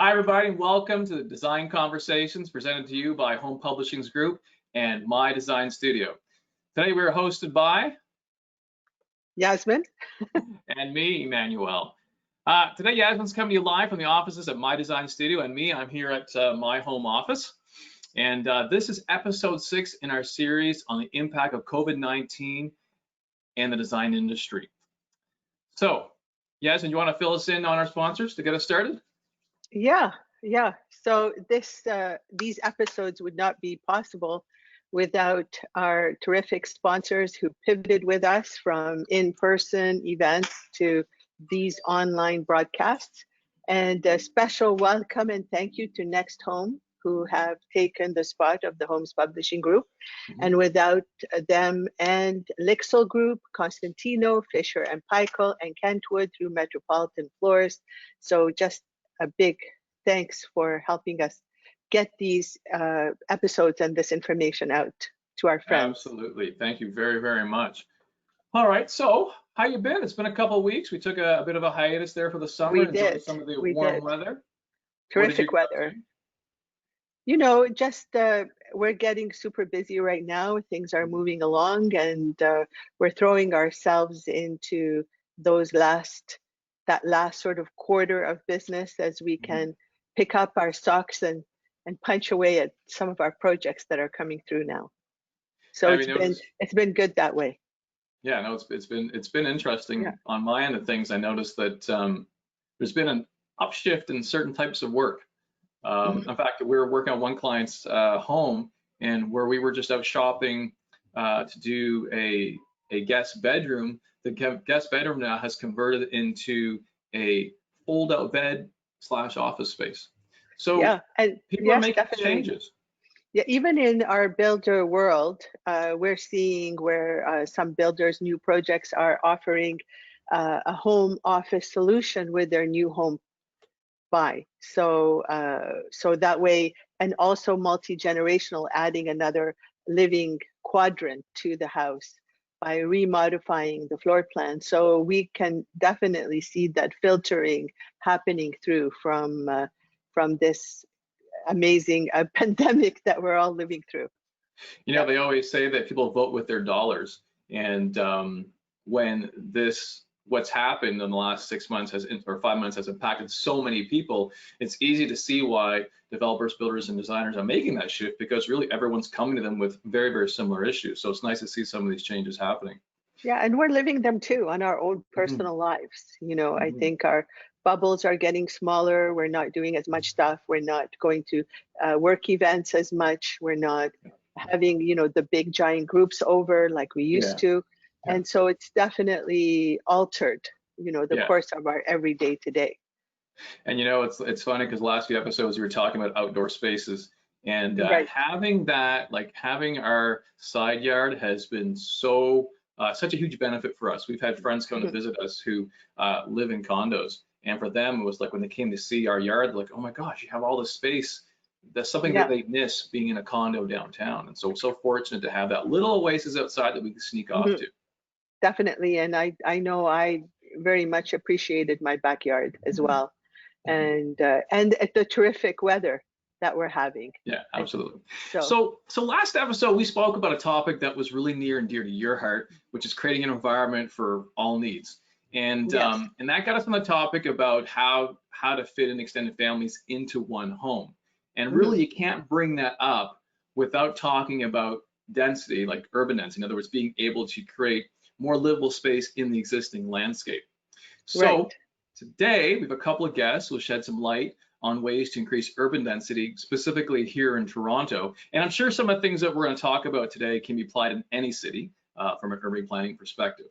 Hi, everybody, and welcome to the Design Conversations presented to you by Home Publishings Group and My Design Studio. Today, we're hosted by Yasmin and me, Emmanuel. Today, Yasmin's coming to you live from the offices at My Design Studio, and me, I'm here at my home office. And this is episode 6 in our series on the impact of COVID-19 and the design industry. So, Yasmin, you want to fill us in on our sponsors to get us started? Yeah. So these episodes would not be possible without our terrific sponsors who pivoted with us from in-person events to these online broadcasts. And a special welcome and thank you to NextHome, who have taken the spot of the Homes Publishing Group. And without them and Lixel Group, Constantino, Fisher and Paykel, and Kentwood through Metropolitan Floors. So just a big thanks for helping us get these episodes and this information out to our friends. Absolutely. Thank you very, very much. All right. So how you been? It's been a couple of weeks. We took a bit of a hiatus there for the summer. We enjoyed did. some of the We warm did. weather. Terrific weather. You know, just we're getting super busy right now. Things are moving along, and we're throwing ourselves into that last sort of quarter of business as we can pick up our socks and punch away at some of our projects that are coming through now. So it's been good that way. Yeah, no, it's been interesting. On my end of things. I noticed that there's been an upshift in certain types of work. In fact, we were working on one client's home, and where we were just out shopping to do a guest bedroom. The guest bedroom now has converted into a fold-out bed / office space. So people are making changes. Yeah, even in our builder world, we're seeing where some builders' new projects are offering a home office solution with their new home buy. So that way, and also multi-generational, adding another living quadrant to the house by remodifying the floor plan. So we can definitely see that filtering happening through from this amazing pandemic that we're all living through. You know, they always say that people vote with their dollars, and when what's happened in the last 6 months or 5 months has impacted so many people, it's easy to see why developers, builders, and designers are making that shift, because really everyone's coming to them with very, very similar issues. So it's nice to see some of these changes happening. Yeah, and we're living them too on our own personal lives. You know, I think our bubbles are getting smaller. We're not doing as much stuff. We're not going to work events as much. We're not having, you know, the big giant groups over like we used to. And so it's definitely altered, you know, the course of our everyday today. And you know, it's funny because last few episodes we were talking about outdoor spaces, and having that, like having our side yard has been such a huge benefit for us. We've had friends come to visit us who live in condos, and for them it was like when they came to see our yard, like, oh my gosh, you have all this space. That's something that they miss being in a condo downtown. And so we're so fortunate to have that little oasis outside that we can sneak off to. Definitely, and I know I very much appreciated my backyard as well, and the terrific weather that we're having. Yeah, absolutely. So last episode we spoke about a topic that was really near and dear to your heart, which is creating an environment for all needs, and that got us on the topic about how to fit in extended families into one home, and really you can't bring that up without talking about density, like urban density. In other words, being able to create more livable space in the existing landscape. So today we have a couple of guests who will shed some light on ways to increase urban density, specifically here in Toronto. And I'm sure some of the things that we're going to talk about today can be applied in any city from an urban planning perspective.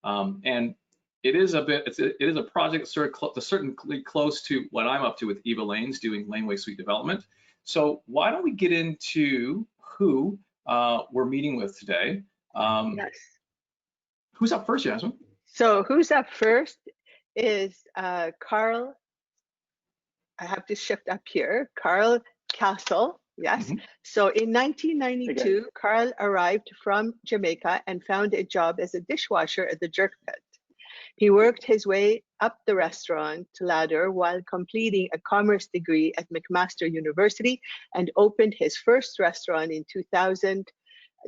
And it is a project that's certainly close to what I'm up to with Eva Lanes doing Laneway Suite Development. So why don't we get into who we're meeting with today? Who's up first, Yasmin? So who's up first is Carl. I have to shift up here. Carl Castle. Yes. So in 1992, Carl arrived from Jamaica and found a job as a dishwasher at the Jerk Pit. He worked his way up the restaurant ladder while completing a commerce degree at McMaster University and opened his first restaurant in 2000,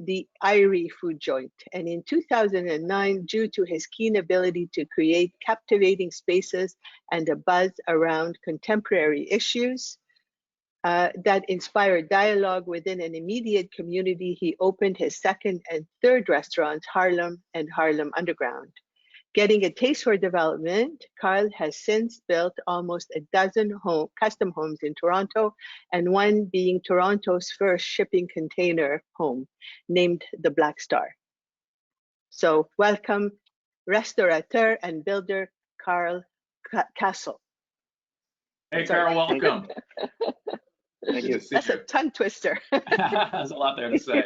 the Irie Food Joint. And in 2009, due to his keen ability to create captivating spaces and a buzz around contemporary issues that inspired dialogue within an immediate community, he opened his second and third restaurants, Harlem and Harlem Underground. Getting a taste for development, Carl has since built almost a dozen custom homes in Toronto, and one being Toronto's first shipping container home, named the Black Star. So welcome, restaurateur and builder Carl Castle. Hey, Carl, welcome. Thank you. That's a tongue twister. There's a lot there to say.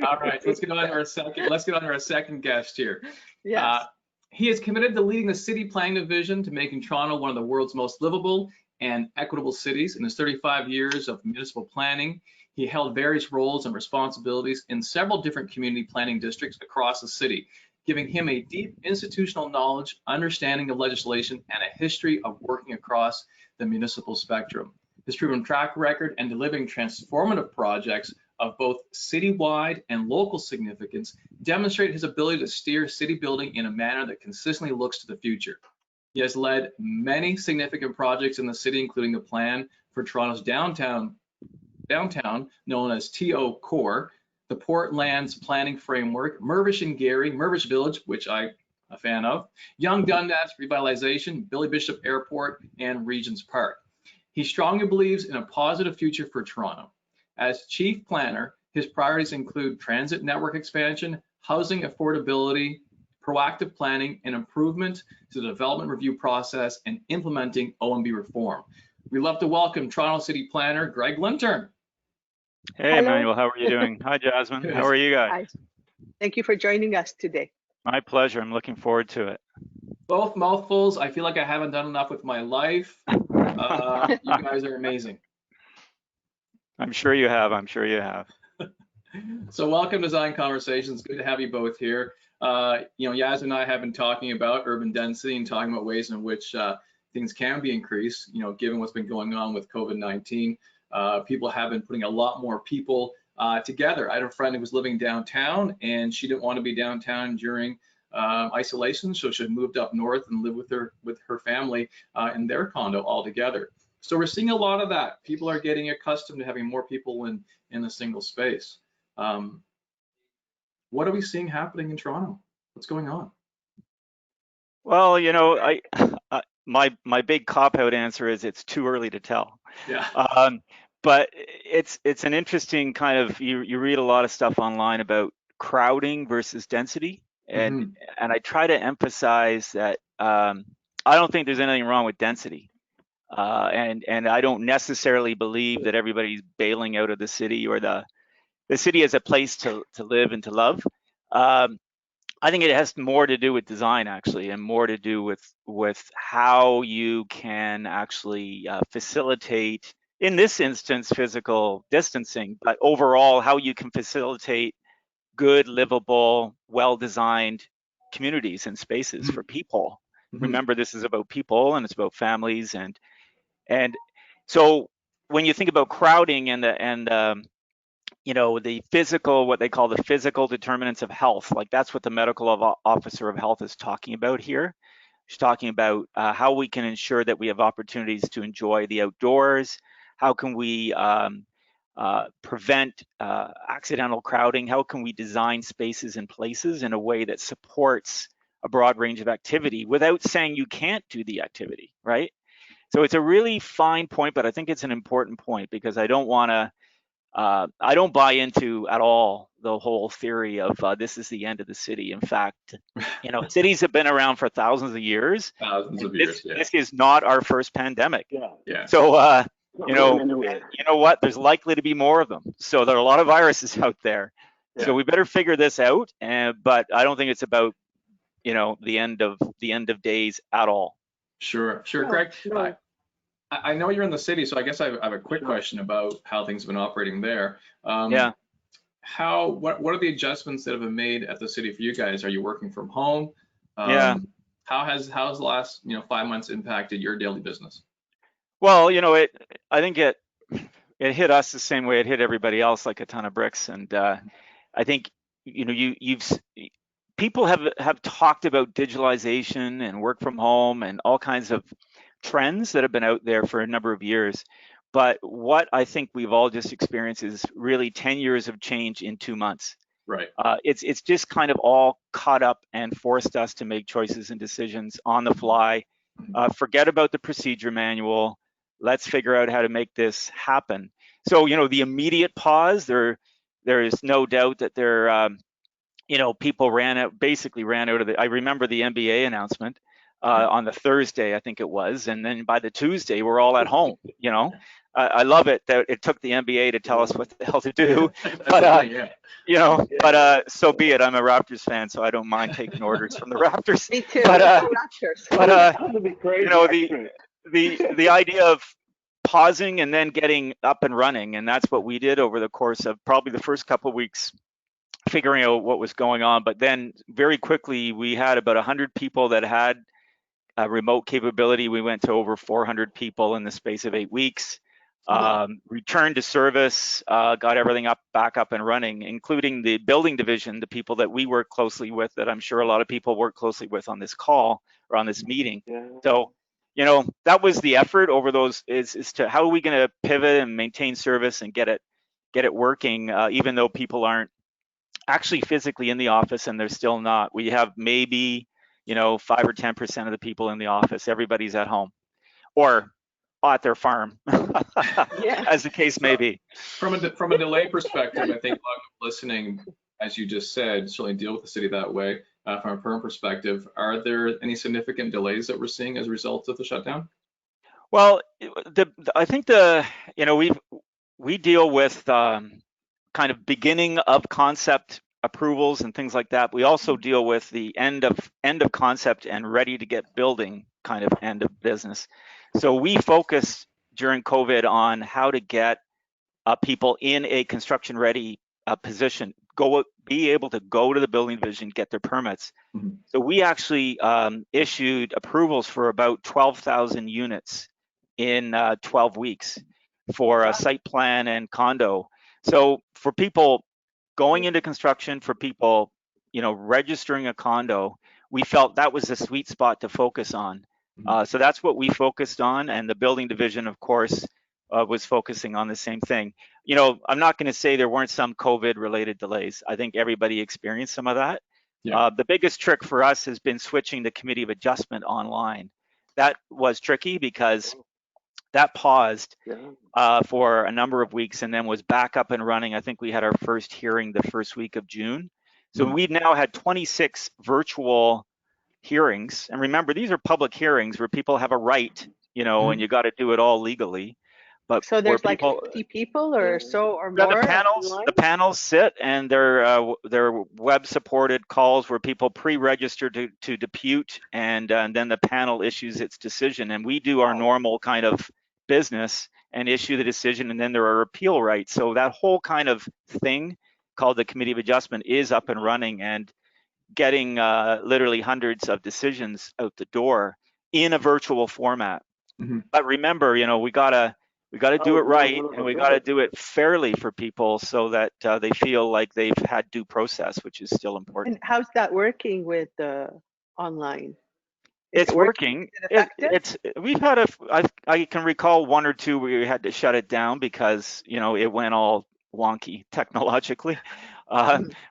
All right, let's get on to our second. Let's get on to our second guest here. Yes. He is committed to leading the city planning division to making Toronto one of the world's most livable and equitable cities. In his 35 years of municipal planning, he held various roles and responsibilities in several different community planning districts across the city, giving him a deep institutional knowledge, understanding of legislation, and a history of working across the municipal spectrum. His proven track record and delivering transformative projects of both citywide and local significance demonstrate his ability to steer city building in a manner that consistently looks to the future. He has led many significant projects in the city, including the plan for Toronto's downtown known as TO Core, the Portland's planning framework, Mirvish and Gary, Mirvish Village, which I'm a fan of, Young Dundas revitalization, Billy Bishop Airport, and Regents Park. He strongly believes in a positive future for Toronto. As chief planner, his priorities include transit network expansion, housing affordability, proactive planning, and improvement to the development review process and implementing OMB reform. We'd love to welcome Toronto City Planner Greg Lintern. Hey, Hello. Emmanuel, how are you doing? Hi, Jasmine. Good. How are you guys? Hi. Thank you for joining us today. My pleasure. I'm looking forward to it. Both mouthfuls. I feel like I haven't done enough with my life. You guys are amazing. I'm sure you have. I'm sure you have. So welcome to Design Conversations. Good to have you both here. Yaz and I have been talking about urban density and talking about ways in which things can be increased, given what's been going on with COVID-19. People have been putting a lot more people together. I had a friend who was living downtown and she didn't want to be downtown during isolation, so she moved up north and lived with her family in their condo all together. So we're seeing a lot of that. People are getting accustomed to having more people in a single space. What are we seeing happening in Toronto? What's going on? Well, my big cop-out answer is it's too early to tell. Yeah. But it's an interesting kind of, you read a lot of stuff online about crowding versus density, and I try to emphasize that I don't think there's anything wrong with density. And I don't necessarily believe that everybody's bailing out of the city or the city as a place to live and to love. I think it has more to do with design, actually, and more to do with how you can actually facilitate, in this instance, physical distancing, but overall how you can facilitate good, livable, well-designed communities and spaces for people. Remember, this is about people and it's about families, and so when you think about crowding and the physical, what they call the physical determinants of health, like that's what the medical officer of health is talking about here. She's talking about how we can ensure that we have opportunities to enjoy the outdoors. How can we prevent accidental crowding? How can we design spaces and places in a way that supports a broad range of activity without saying you can't do the activity, right? So it's a really fine point, but I think it's an important point because I don't buy into at all the whole theory of this is the end of the city. In fact, cities have been around for thousands of years. Thousands of years. Yeah. This is not our first pandemic. Yeah. So you know what? There's likely to be more of them. So there are a lot of viruses out there. Yeah. So we better figure this out. But I don't think it's about the end of days at all. Sure, Greg. No. I know you're in the city, so I guess I have a quick question about how things have been operating there. Yeah. What are the adjustments that have been made at the city for you guys? Are you working from home? Yeah. how's the last 5 months impacted your daily business? Well, I think it hit us the same way it hit everybody else, like a ton of bricks. And I think people have talked about digitalization and work from home and all kinds of trends that have been out there for a number of years. But what I think we've all just experienced is really 10 years of change in 2 months. Right. It's just kind of all caught up and forced us to make choices and decisions on the fly. Forget about the procedure manual. Let's figure out how to make this happen. So, the immediate pause, there is no doubt that people basically ran out of I remember the NBA announcement on the Thursday, I think it was, and then by the Tuesday, we're all at home. I love it that it took the NBA to tell us what the hell to do, but so be it. I'm a Raptors fan, so I don't mind taking orders from the Raptors. Me too. The idea of pausing and then getting up and running, and that's what we did over the course of probably the first couple of weeks, figuring out what was going on. But then very quickly, we had about 100 people that had a remote capability. We went to over 400 people in the space of 8 weeks. Returned to service, got everything back up and running, including the building division, the people that we work closely with, that I'm sure a lot of people work closely with on this call or on this meeting. Yeah. So, that was the effort over those is to how are we going to pivot and maintain service and get it working, even though people aren't actually physically in the office, and they're still not. We have maybe 5 or 10% of the people in the office. Everybody's at home or at their farm, as the case may be. From a delay perspective, I think a lot of listening, as you just said, certainly deal with the city that way. From a perm perspective, are there any significant delays that we're seeing as a result of the shutdown? Well, I think we deal with kind of beginning of concept approvals and things like that. We also deal with the end of concept and ready to get building kind of end of business. So we focused during COVID on how to get people in a construction ready position, be able to go to the building division, get their permits. Mm-hmm. So we actually issued approvals for about 12,000 units in 12 weeks for a site plan and condo. So for people going into construction, for people, registering a condo, we felt that was the sweet spot to focus on. So that's what we focused on, and the building division, of course, was focusing on the same thing. I'm not going to say there weren't some COVID-related delays. I think everybody experienced some of that. Yeah. The biggest trick for us has been switching the committee of adjustment online. That was tricky because that paused for a number of weeks and then was back up and running. I think we had our first hearing the first week of June. So we've now had 26 virtual hearings. And remember, these are public hearings where people have a right, and you got to do it all legally. But so there's like 50 people or so or more. The panels sit, and they're web-supported calls where people pre-register to depute, and then the panel issues its decision. And we do our normal kind of business and issue the decision, and then there are appeal rights. So that whole kind of thing called the Committee of Adjustment is up and running and getting literally hundreds of decisions out the door in a virtual format. Mm-hmm. But remember, we gotta do it right, and we gotta do it fairly for people so that they feel like they've had due process, which is still important. And how's that working with online? It's working. We've had I can recall one or two where we had to shut it down because it went all wonky technologically,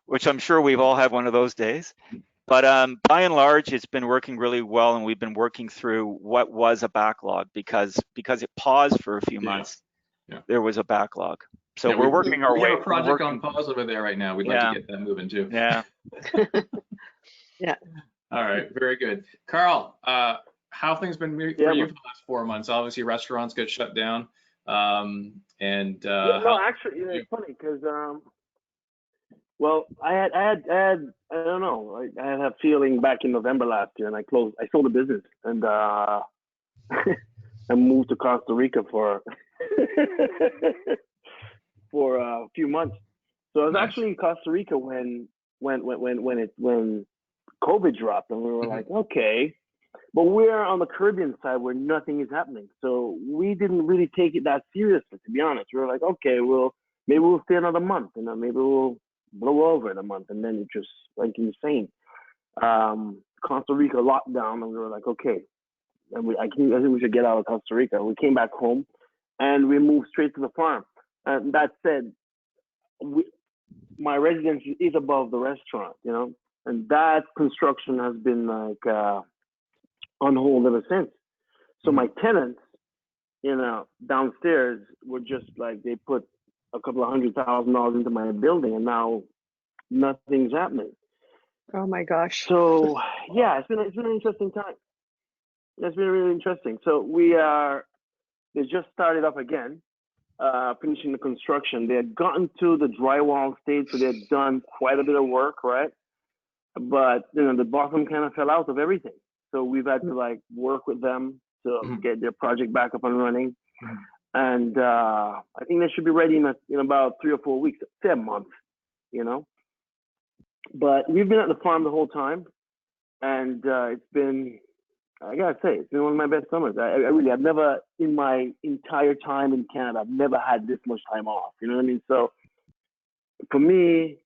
which I'm sure we've all had one of those days. But by and large, it's been working really well, and we've been working through what was a backlog because it paused for a few months. Yeah. There was a backlog, so we're working our way. We have a project on pause over there right now. We'd like to get that moving too. Yeah. Yeah. All right, very good, Carl. How have things been for you for the last 4 months? Obviously, restaurants get shut down, actually, it's funny because well, I had I don't know, I had a feeling back in November last year, and I sold the business, and I moved to Costa Rica for for a few months. So I was actually in Costa Rica when COVID dropped, and we were like, okay, But we're on the Caribbean side where nothing is happening. So we didn't really take it that seriously, to be honest. We were like, okay, well, maybe we'll stay another month, maybe we'll blow over in a month. And then it just went insane. Costa Rica lockdown, and we were like, okay, and I think we should get out of Costa Rica. We came back home, and we moved straight to the farm. And that said, my residence is above the restaurant, and that construction has been like on hold ever since. So my tenants, downstairs were just like, they put a couple of $100,000 into my building, and now nothing's happening. Oh my gosh. So yeah, it's been an interesting time. It's been really interesting. So they just started up again, finishing the construction. They had gotten to the drywall stage, so they had done quite a bit of work, right? But the bottom kind of fell out of everything. So we've had to like work with them to get their project back up and running. And I think they should be ready in about 3 or 4 weeks, say a month, But we've been at the farm the whole time, and it's been, I gotta say, it's been one of my best summers. I've never, in my entire time in Canada, I've never had this much time off. You know what I mean? So for me,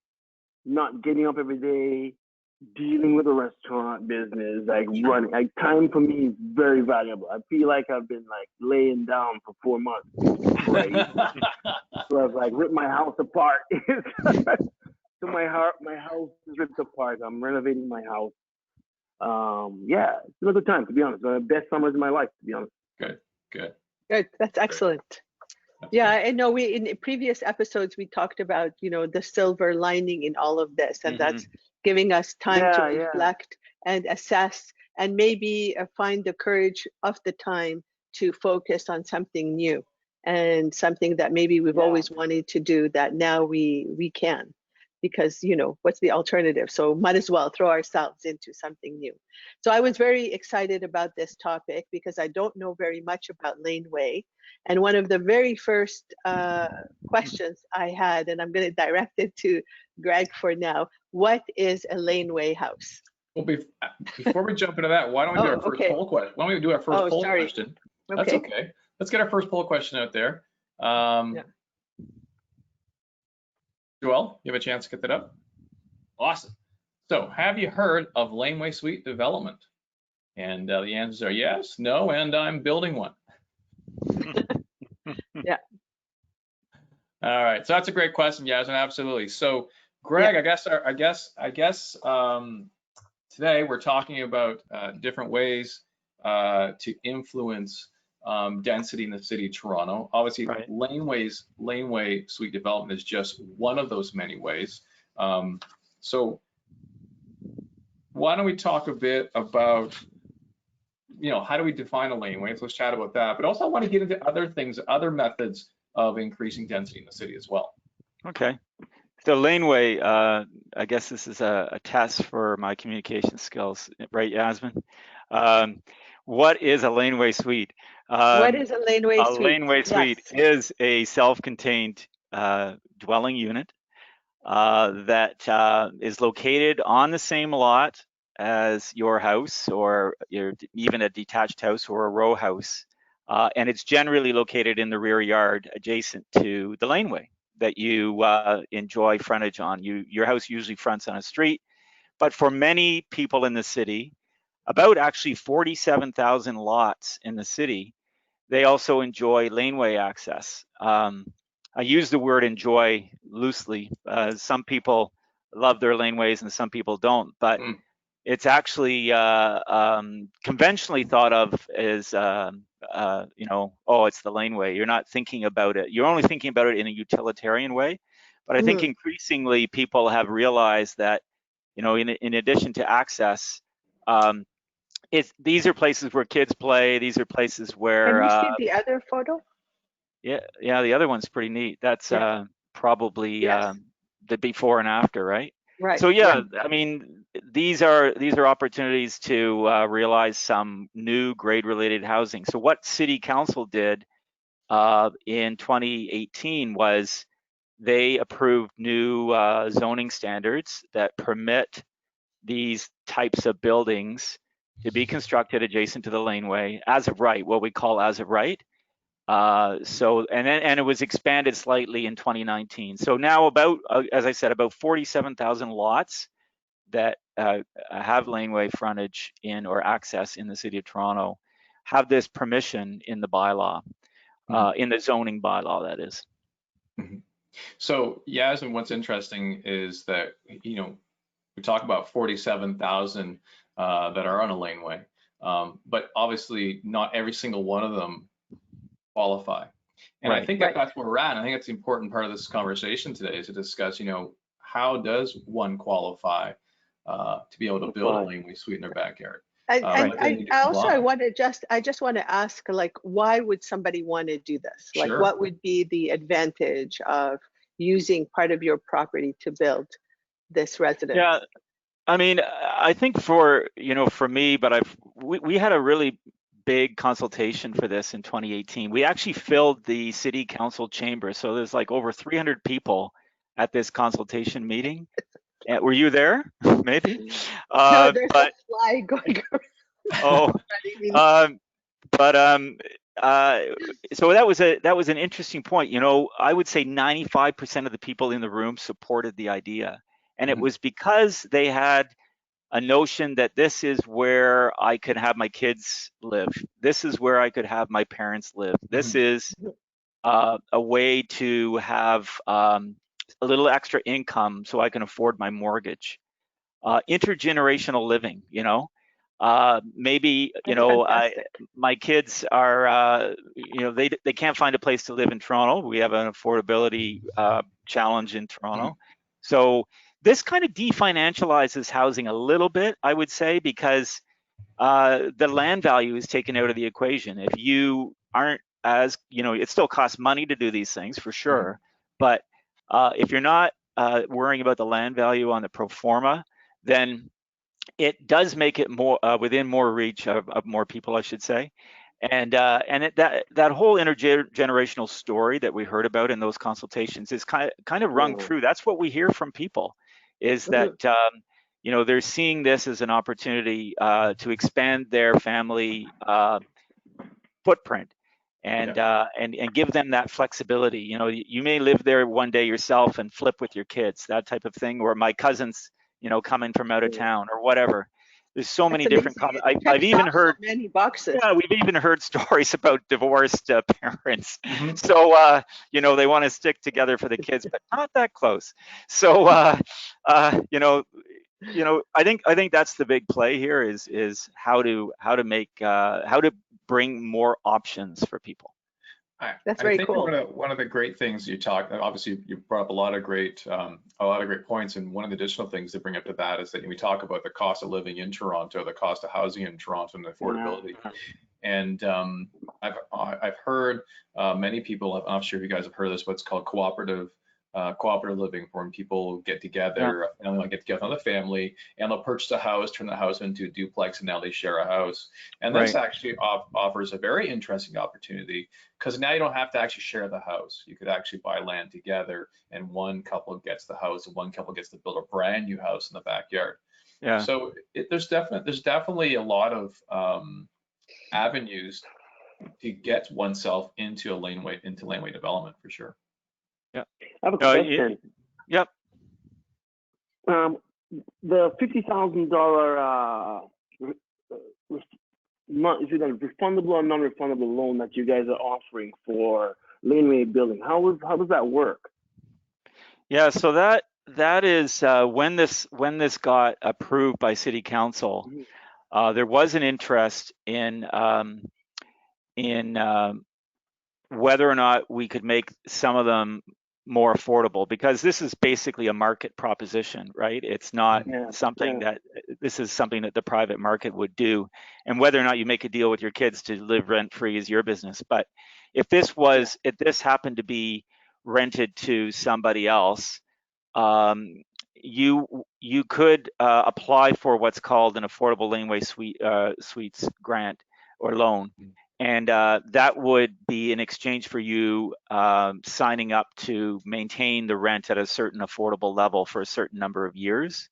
not getting up every day, dealing with the restaurant business, like running, like time for me is very valuable. I feel like I've been like laying down for 4 months. So I've like ripped my house apart. So my house is ripped apart. I'm renovating my house. Yeah, it's been a good time, to be honest. The best summers of my life, to be honest. Good. That's excellent. Yeah, I know in previous episodes we talked about, the silver lining in all of this, and that's giving us time to reflect and assess, and maybe find the courage of the time to focus on something new and something that maybe we've always wanted to do that now we can, because what's the alternative? So might as well throw ourselves into something new. So I was very excited about this topic because I don't know very much about Laneway. And one of the very first questions I had, and I'm going to direct it to Greg for now, what is a Laneway house? Well, before we jump into that, why don't we do our first poll question? Why don't we do our first poll question? That's okay. Let's get our first poll question out there. Joel, you have a chance to get that up? Awesome. So have you heard of Laneway Suite development? And the answers are yes, no, and I'm building one. Yeah. All right. So that's a great question, Yasmin. Absolutely. So Greg, I guess today we're talking about different ways to influence density in the city of Toronto. Obviously, right. Laneway Suite development is just one of those many ways. So why don't we talk a bit about, how do we define a laneway? So let's chat about that. But also I want to get into other things, other methods of increasing density in the city as well. Okay. So laneway, I guess this is a test for my communication skills, right, Yasmin? What is a laneway suite? What is a laneway suite? A laneway suite is a self-contained dwelling unit that is located on the same lot as your house, or even a detached house or a row house. And it's generally located in the rear yard adjacent to the laneway that you enjoy frontage on. Your house usually fronts on a street, but for many people in the city, about actually 47,000 lots in the city, they also enjoy laneway access. I use the word enjoy loosely. Some people love their laneways and some people don't, but it's actually conventionally thought of as, oh, it's the laneway. You're not thinking about it. You're only thinking about it in a utilitarian way. But I think increasingly people have realized that, in addition to access, these are places where kids play. These are places where. Can we see the other photo? Yeah, the other one's pretty neat. That's probably the before and after, right? Right. So I mean, these are opportunities to realize some new grade-related housing. So what City Council did in 2018 was they approved new zoning standards that permit these types of buildings to be constructed adjacent to the laneway as of right, what we call as of right. And it was expanded slightly in 2019. So now about, as I said, about 47,000 lots that have laneway frontage in or access in the city of Toronto have this permission in the bylaw, in the zoning bylaw, that is. Mm-hmm. So Yasmin, what's interesting is that, you know, we talk about 47,000 that are on a laneway, but obviously not every single one of them qualify. And I think that's where we're at. And I think it's the important part of this conversation today is to discuss, you know, how does one qualify to be able to build a laneway suite in their backyard? I just want to ask, like, why would somebody want to do this? Like, what would be the advantage of using part of your property to build this residence? Yeah, I mean, I think for me, but we had a really big consultation for this in 2018. We actually filled the city council chamber, so there's like over 300 people at this consultation meeting. Were you there? Maybe. No, there's a fly going around. So that was an interesting point. You know, I would say 95% of the people in the room supported the idea, and it was because they had a notion that this is where I could have my kids live. This is where I could have my parents live. This is a way to have a little extra income so I can afford my mortgage. Intergenerational living, you know. Maybe, you know, my kids are, you know, they can't find a place to live in Toronto. We have an affordability challenge in Toronto. So this kind of definancializes housing a little bit, I would say, because the land value is taken out of the equation. If you aren't as, you know, it still costs money to do these things for sure. But if you're not worrying about the land value on the pro forma, then it does make it more within more reach of more people, I should say. And that whole intergenerational story that we heard about in those consultations is kind of rung true. That's what we hear from people, is that you know, they're seeing this as an opportunity to expand their family footprint and give them that flexibility. You know, you may live there one day yourself and flip with your kids, that type of thing, or my cousins, you know, coming from out of town or whatever. There's so many different I've even heard many boxes. Yeah, we've even heard stories about divorced parents. So you know, they want to stick together for the kids, but not that close. So you know, I think that's the big play here is how to bring more options for people. That's very cool. One of the great things you talked, obviously you brought up a lot of great points, and one of the additional things to bring up to that is that we talk about the cost of living in Toronto, the cost of housing in Toronto, and affordability. And I've heard many people, I'm not sure if you guys have heard this, what's called cooperative living, where when people get together, and they'll get together with a family, and they'll purchase a house, turn the house into a duplex, and now they share a house. And this actually offers a very interesting opportunity, because now you don't have to actually share the house. You could actually buy land together, and one couple gets the house, and one couple gets to build a brand new house in the backyard. Yeah. So there's definitely a lot of avenues to get oneself into laneway development for sure. Yeah. I have a question. Yep. The $50,000 is it a refundable or non-refundable loan that you guys are offering for laneway building? How does that work? Yeah, so that is when this got approved by City Council, there was an interest in whether or not we could make some of them more affordable, because this is basically a market proposition, right? It's not something that this is something that the private market would do, and whether or not you make a deal with your kids to live rent free is your business. But if this happened to be rented to somebody else, you could apply for what's called an affordable laneway suites grant or loan. And that would be in exchange for you signing up to maintain the rent at a certain affordable level for a certain number of years.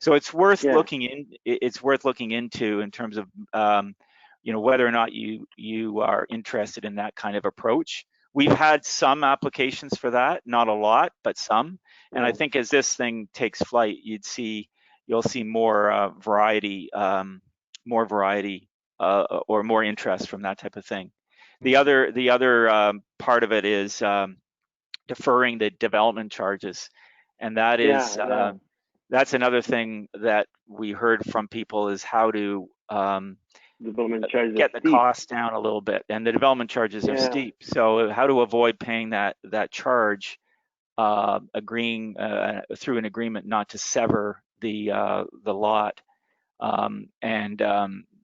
So it's worth looking in. It's worth looking into in terms of whether or not you are interested in that kind of approach. We've had some applications for that, not a lot, but some. And I think as this thing takes flight, you'll see more variety, or more interest from that type of thing. The other part of it is deferring the development charges, and that is that's another thing that we heard from people, is how to development charges get the cost down a little bit, and the development charges are steep. So how to avoid paying that charge, agreeing through an agreement not to sever the lot, and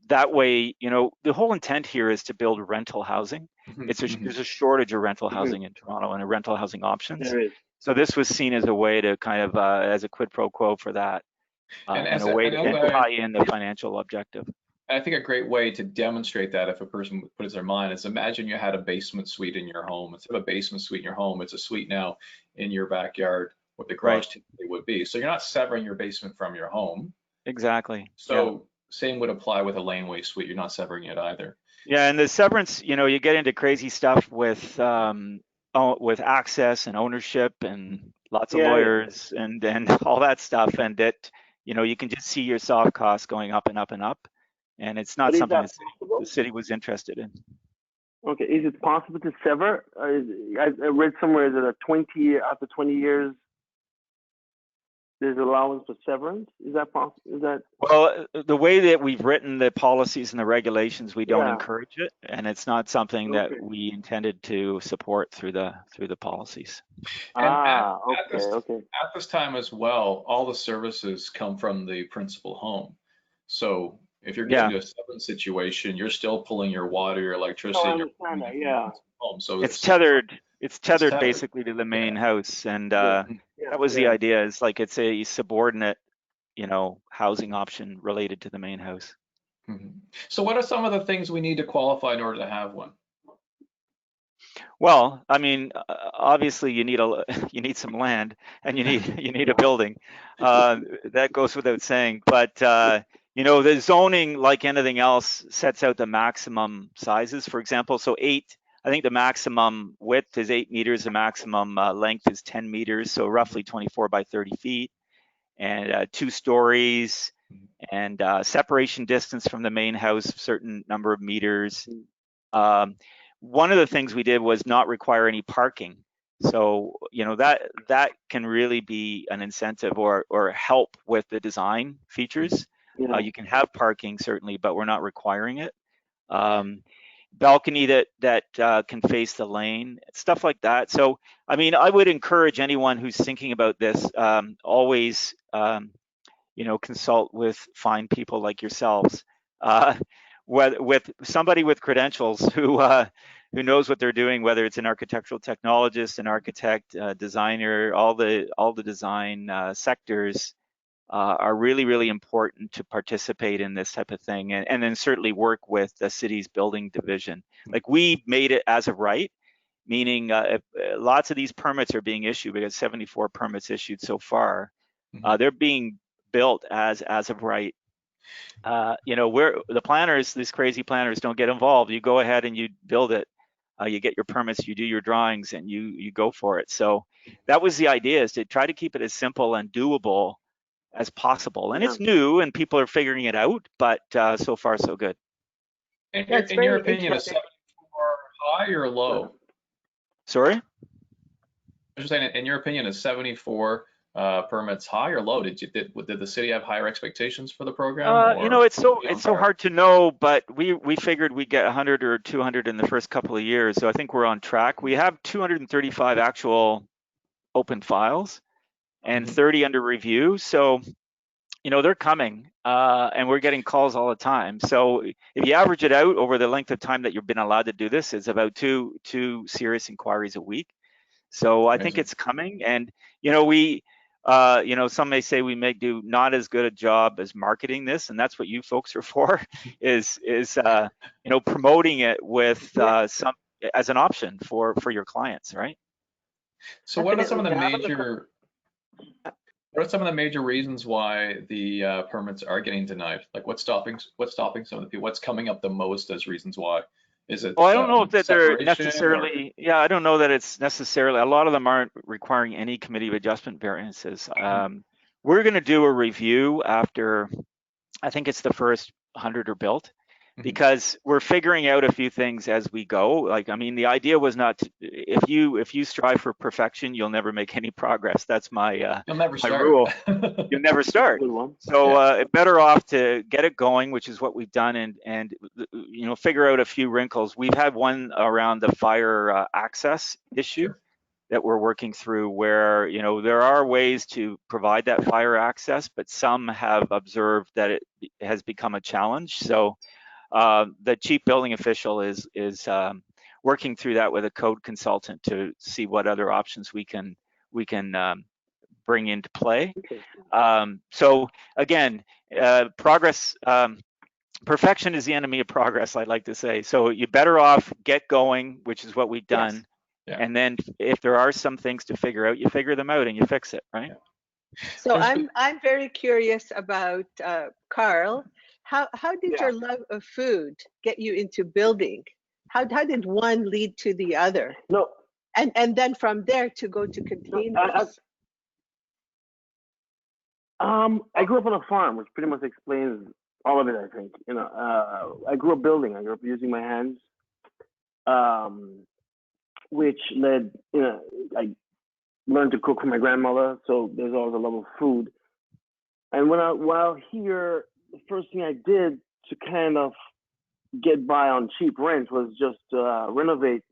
that way, the whole intent here is to build rental housing. There's a shortage of rental housing in Toronto and rental housing options. So this was seen as a way to kind of as a quid pro quo for that, and a way to tie in the financial objective. I think a great way to demonstrate that, if a person puts their mind, is imagine you had a basement suite in your home. Instead of a basement suite in your home, it's a suite now in your backyard, what the garage typically would be. So you're not severing your basement from your home. Exactly. So same would apply with a laneway suite. You're not severing it either. Yeah, and the severance, you get into crazy stuff with access and ownership and lots of lawyers and all that stuff, and that you can just see your soft costs going up and up and up, and it's not something that the city was interested in. Okay, is it possible to sever? I read somewhere that after 20 years, there's allowance for severance. Is that possible? Well, the way that we've written the policies and the regulations, we don't encourage it, and it's not something that we intended to support through the policies. And at this time as well, all the services come from the principal home. So if you're getting to a severance situation, you're still pulling your water, your electricity. I understand that, home. So it's tethered. It's tethered basically to the main house, and that was the idea. Is like it's a subordinate, housing option related to the main house. So what are some of the things we need to qualify in order to have one? Well, I mean, obviously you need some land, and you need a building. That goes without saying. But the zoning, like anything else, sets out the maximum sizes. For example, so I think the maximum width is 8 meters, the maximum length is 10 meters, so roughly 24 by 30 feet, and 2 stories, and separation distance from the main house, certain number of meters. One of the things we did was not require any parking. So, that can really be an incentive or help with the design features. You can have parking, certainly, but we're not requiring it. Balcony that can face the lane, stuff like that. So, I mean, I would encourage anyone who's thinking about this, always, consult with fine people like yourselves, with somebody with credentials who knows what they're doing, whether it's an architectural technologist, an architect, designer. All the design sectors are really, really important to participate in this type of thing, and then certainly work with the city's building division. Like, we made it as of right, meaning lots of these permits are being issued. We got 74 permits issued so far. They're being built as of right. Where the planners, these crazy planners, don't get involved. You go ahead and you build it. You get your permits, you do your drawings, and you go for it. So that was the idea, is to try to keep it as simple and doable as possible. And it's new and people are figuring it out, but so far so good. In your opinion, is 74 high or low? Sorry? I was just saying, in your opinion, is 74 permits high or low? Did the city have higher expectations for the program? It's so hard to know, but we figured we'd get 100 or 200 in the first couple of years. So I think we're on track. We have 235 actual open files and 30 under review. So, they're coming, and we're getting calls all the time. So if you average it out over the length of time that you've been allowed to do this, it's about two serious inquiries a week. So I think it's coming. And, some may say we do not as good a job as marketing this, and that's what you folks are for, is promoting it with some as an option for your clients, right? So what are some of the major What are some of the major reasons why the permits are getting denied? Like what's stopping some of the people? What's coming up the most as reasons why? Is it Well, I don't know if that they're separation or? necessarily, yeah, I don't know that it's necessarily, a lot of them aren't requiring any committee of adjustment variances. We're going to do a review after, I think it's the first 100 are built, because we're figuring out a few things as we go. Like, I mean, the idea was not to, if you strive for perfection, you'll never make any progress. That's my You'll never my start. rule. You'll never start. So better off to get it going, which is what we've done, and you know, figure out a few wrinkles. We've had one around the fire access issue. Sure. That we're working through, where, you know, there are ways to provide that fire access, but some have observed that it has become a challenge. So the chief building official is working through that with a code consultant to see what other options we can bring into play. So again, progress. Perfection is the enemy of progress, I'd like to say. So you're better off get going, which is what we've done. Yes. Yeah. And then if there are some things to figure out, you figure them out and you fix it, right? Yeah. So I'm very curious about Carl. How did your love of food get you into building? How did one lead to the other? No. And then from there to go to containers. I grew up on a farm, which pretty much explains all of it, I think. You know, I grew up building. I grew up using my hands, which led, you know, I learned to cook from my grandmother, so there's always a love of food. And while here, the first thing I did to kind of get by on cheap rent was just renovate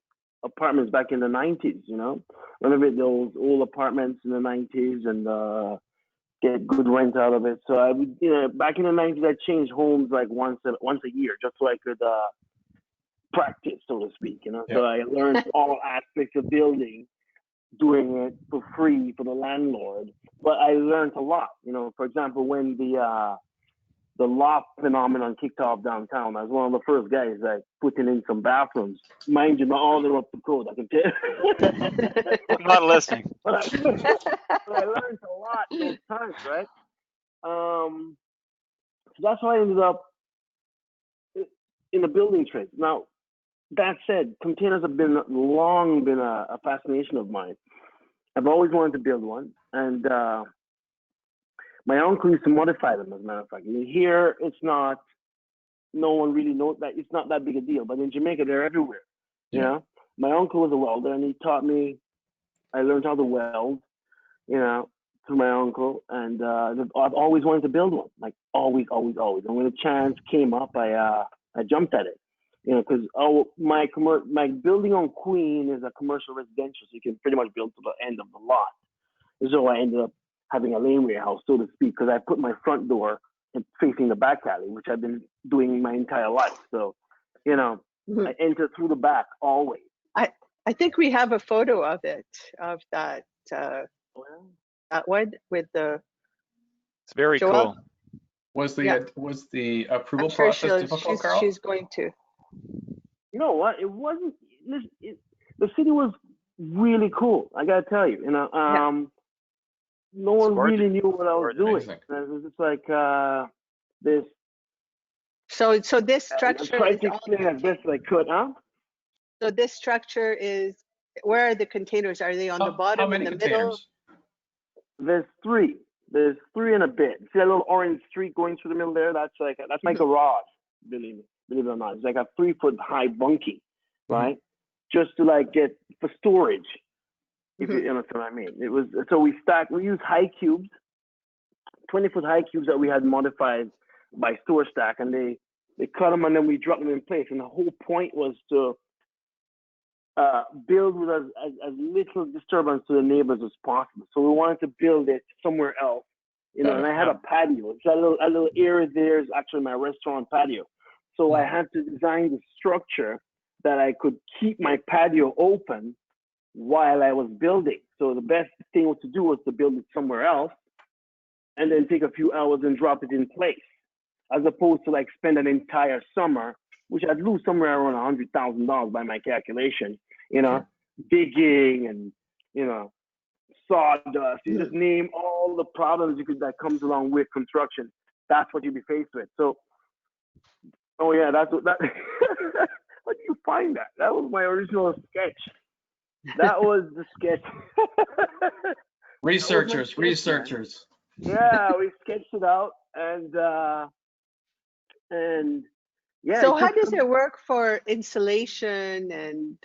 apartments back in the 90s, you know, renovate those old apartments in the 90s and get good rent out of it. So I would, you know, back in the 90s, I changed homes like once a year just so I could practice, so to speak, you know. Yeah. So I learned all aspects of building, doing it for free for the landlord. But I learned a lot, you know. For example, when the loft phenomenon kicked off downtown, I was one of the first guys that putting in some bathrooms. Mind you, not all of them up to code, I can tell you. I'm not listening. But I learned a lot those times, right? So that's how I ended up in the building trade. Now, that said, containers have long been a fascination of mine. I've always wanted to build one, and my uncle used to modify them, as a matter of fact. I mean, here, it's not, no one really knows that, it's not that big a deal, but in Jamaica, they're everywhere, you know? My uncle was a welder, and he taught me, I learned how to weld, you know, through my uncle, and I've always wanted to build one, like always. And when the chance came up, I jumped at it, you know, because my building on Queen is a commercial residential, so you can pretty much build to the end of the lot. So I ended up having a laneway house, so to speak, because I put my front door facing the back alley, which I've been doing my entire life. So, you know, I enter through the back always. I think we have a photo of it, of that one with the. It's very Joel? cool. Was the approval I'm sure process difficult, Carl? she's going to. You know what? It wasn't. The city was really cool. I gotta tell you. You know, no one really knew what I was doing. It was just like this. So this structure. I tried to explain as best I could, huh? So this structure is. Where are the containers? Are they on the bottom? How many in the containers? middle? There's three. There's three and a bit. See that little orange streak going through the middle there? That's my garage. Believe it or not, it's like a 3-foot high bunkie, right? Just to like get for storage. If you understand what I mean. It was so we used high cubes, 20-foot high cubes that we had modified by Store Stack, and they cut them and then we dropped them in place. And the whole point was to build with as little disturbance to the neighbors as possible. So we wanted to build it somewhere else, you know. And I had a patio. It's a little area there is actually my restaurant patio. So I had to design the structure that I could keep my patio open while I was building. So the best thing to do was to build it somewhere else and then take a few hours and drop it in place, as opposed to like spend an entire summer, which I'd lose somewhere around $100,000 by my calculation, you know, digging and, you know, sawdust. You just name all the problems that comes along with construction. That's what you'd be faced with. So, oh yeah, that's what that. Where do you find that? That was my original sketch. That was the sketch. Researchers. Yeah, we sketched it out, and yeah. So how does it work for insulation and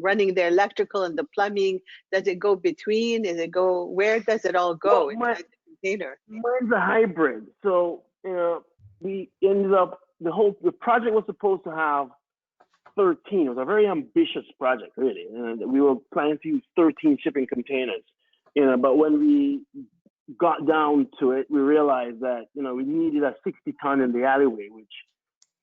running the electrical and the plumbing? Does it go between? Where does it all go inside the container? Mine's a hybrid. So, we ended up, the project was supposed to have 13. It was a very ambitious project, really. We were planning to use 13 shipping containers, but when we got down to it, we realized that, we needed a 60 ton in the alleyway, which,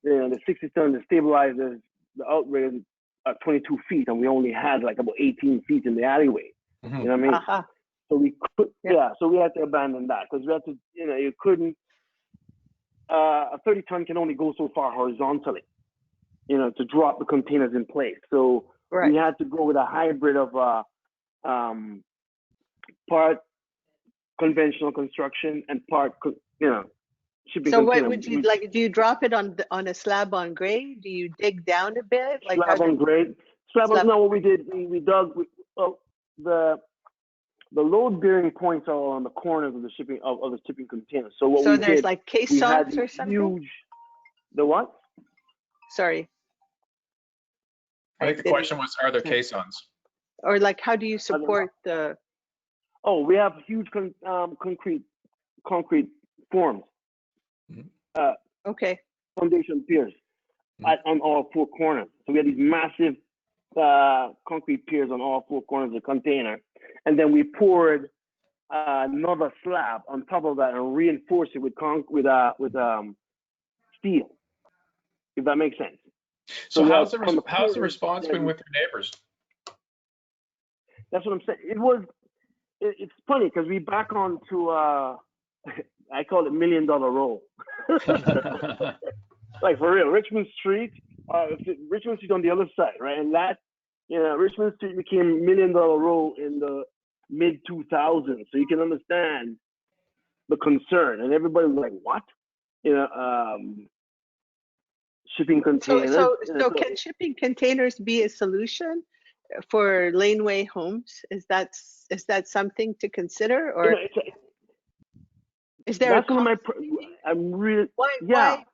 the 60 ton, the stabilizers, the outriggers are 22 feet, and we only had like about 18 feet in the alleyway. Mm-hmm. You know what I mean? Uh-huh. So we could, so we had to abandon that because we had to, you couldn't, a 30 ton can only go so far horizontally, to drop the containers in place. So we had to go with a hybrid of part conventional construction and part, shipping. So what would you like? Do you drop it on a slab on grade? Do you dig down a bit? Like slab on grade. Slab on. No, what we did, we dug. The load bearing points are on the corners of the shipping of the shipping containers. So what we did. So there's like caissons or something. Huge. The what? Sorry. I think the question was, are there caissons? Or like, how do you support the? Oh, we have huge concrete forms. Mm-hmm. Okay. Foundation piers on all four corners. So we had these massive concrete piers on all four corners of the container, and then we poured another slab on top of that and reinforced it with steel. If that makes sense. So how's the response been with your neighbors? That's what I'm saying. It's funny because we back on to I call it $1 million roll. Like for real, Richmond Street on the other side, right? And that, Richmond Street became $1 million roll in the mid 2000s. So you can understand the concern, and everybody was like, "What?" Shipping containers. So can shipping containers be a solution for Laneway homes? Is that something to consider, or is there? That's one of my. I'm really. Why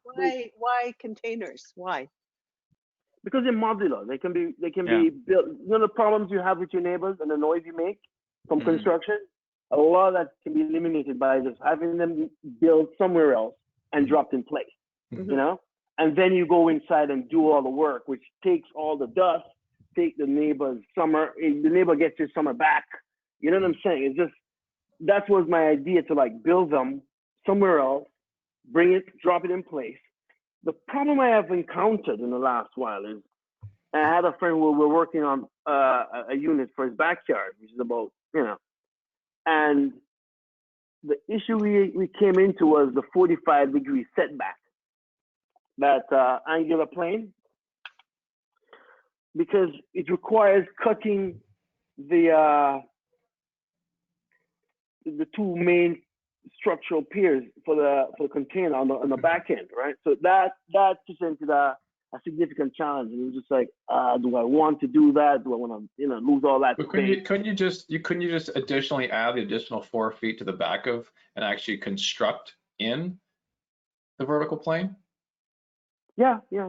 containers? Why? Because they're modular. They can be built. The problems you have with your neighbors and the noise you make from construction, a lot of that can be eliminated by just having them built somewhere else and dropped in place. Mm-hmm. And then you go inside and do all the work, which takes all the dust, take the neighbor's summer. The neighbor gets his summer back. You know what I'm saying? It's just, that was my idea, to like build them somewhere else, bring it, drop it in place. The problem I have encountered in the last while is, I had a friend who we're working on a unit for his backyard, which is about, and the issue we came into was the 45-degree setback, that angular plane, because it requires cutting the two main structural piers for the container on the back end, right? So that presented a significant challenge, and it was just like, do I want to do that? Do I want to lose all that? But couldn't you just additionally add the additional 4 feet to the back of and actually construct in the vertical plane? Yeah. Yeah,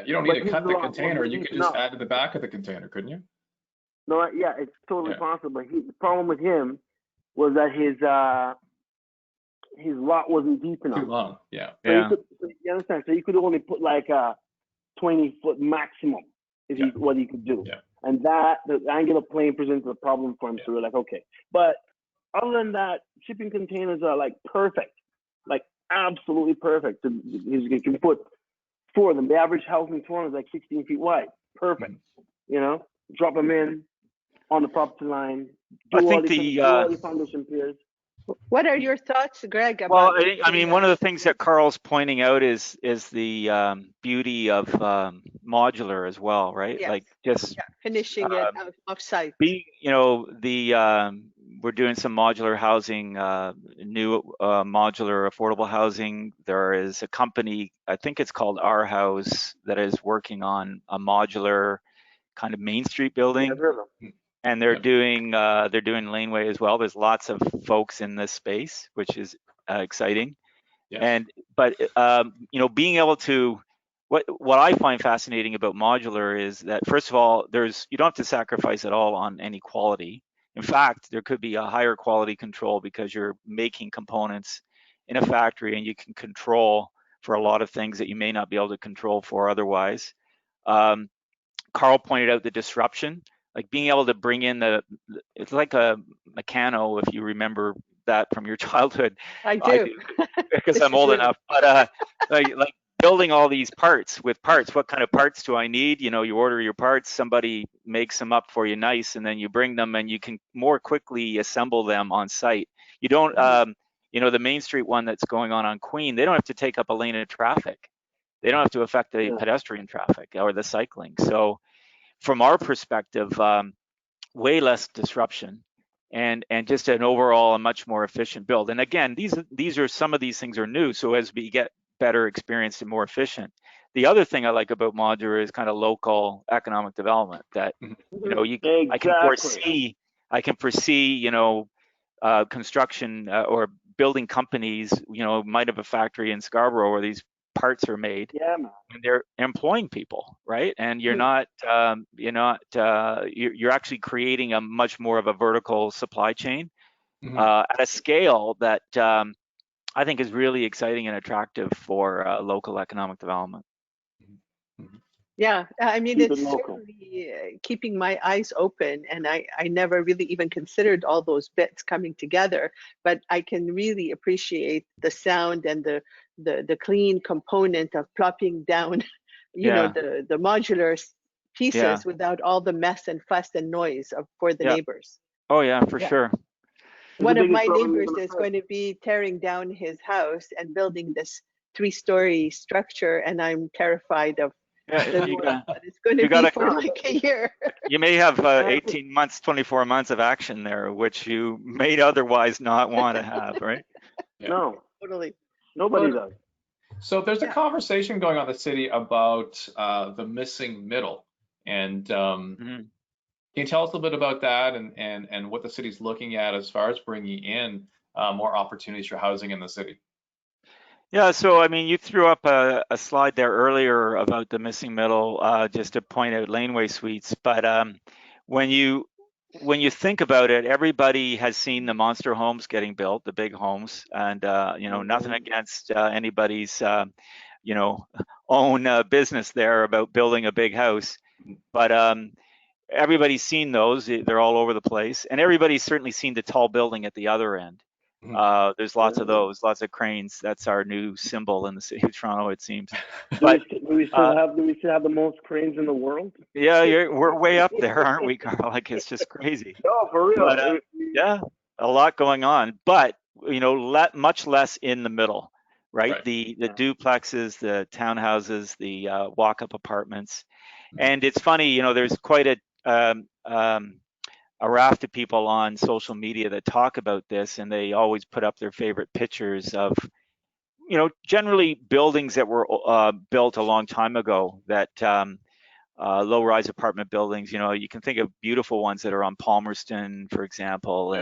you don't need to cut the container. You could just add to the back of the container, couldn't you? No, yeah, it's totally possible. The problem with him was that his lot wasn't deep enough. Too long, yeah. So you understand? So you could only put like a 20-foot maximum what he could do. Yeah. And that, the angular plane presented a problem for him. So we're like, okay. But other than that, shipping containers are like perfect, like absolutely perfect. You can put 4 of them. The average house in Toronto is like 16 feet wide. Perfect. Drop them in on the property line. Do all the foundation piers. What are your thoughts, Greg? Well, I mean, one of the things that Carl's pointing out is the beauty of modular as well, right? Yes. Like just finishing it off-site. Being, we're doing some modular housing, new modular affordable housing. There is a company, I think it's called Our House, that is working on a modular kind of Main Street building. I've heard of them. And they're doing Laneway as well. There's lots of folks in this space, which is exciting. Yes. But you know, being able to, what I find fascinating about modular is that, first of all, you don't have to sacrifice at all on any quality. In fact, there could be a higher quality control because you're making components in a factory, and you can control for a lot of things that you may not be able to control for otherwise. Carl pointed out the disruption, like being able to bring in it's like a Meccano, if you remember that from your childhood. I do. Because I'm old enough. But like building all these parts with parts. What kind of parts do I need? You know, you order your parts, somebody makes them up for you nice, and then you bring them, and you can more quickly assemble them on site. You don't, you know, the Main Street one that's going on Queen, they don't have to take up a lane of traffic. They don't have to affect the pedestrian traffic or the cycling. So from our perspective, way less disruption, and just an overall a much more efficient build. And again, these are some of these things are new. So as we get better experienced and more efficient, the other thing I like about modular is kind of local economic development. That you know, Exactly. I can foresee you know, construction or building companies, you know, might have a factory in Scarborough where these parts are made, man. And they're employing people, right? And you're you're actually creating a much more of a vertical supply chain at a scale that I think is really exciting and attractive for local economic development. Yeah, I mean, it's certainly keeping my eyes open, and I never really even considered all those bits coming together, but I can really appreciate the sound and the clean component of plopping down, you know, the modular pieces without all the mess and fuss and noise for the neighbors. Oh yeah, for sure. One of my neighbors is going to be tearing down his house and building this 3-story structure, and I'm terrified of it's going to be for like a year. You may have 18 months, 24 months of action there, which you may otherwise not want to have, right? No, totally. Nobody does. So there's a conversation going on in the city about the missing middle, and can you tell us a little bit about that and what the city's looking at as far as bringing in more opportunities for housing in the city? Yeah, so I mean, you threw up a slide there earlier about the missing middle, just to point out Laneway Suites. But when you think about it, everybody has seen the monster homes getting built, the big homes, and you know, nothing against anybody's you know, own business there about building a big house, but everybody's seen those. They're all over the place, and everybody's certainly seen the tall building at the other end. There's lots of those, lots of cranes. That's our new symbol in the city of Toronto, it seems. But do we still have the most cranes in the world? Yeah, we're way up there, aren't we, Carl? Like, it's just crazy. No, for real. But, yeah, a lot going on, but you know, much less in the middle, right? The duplexes, the townhouses, the walk-up apartments, and it's funny, you know, there's quite a raft of people on social media that talk about this, and they always put up their favorite pictures of, you know, generally buildings that were built a long time ago, that low-rise apartment buildings. You know, you can think of beautiful ones that are on Palmerston, for example,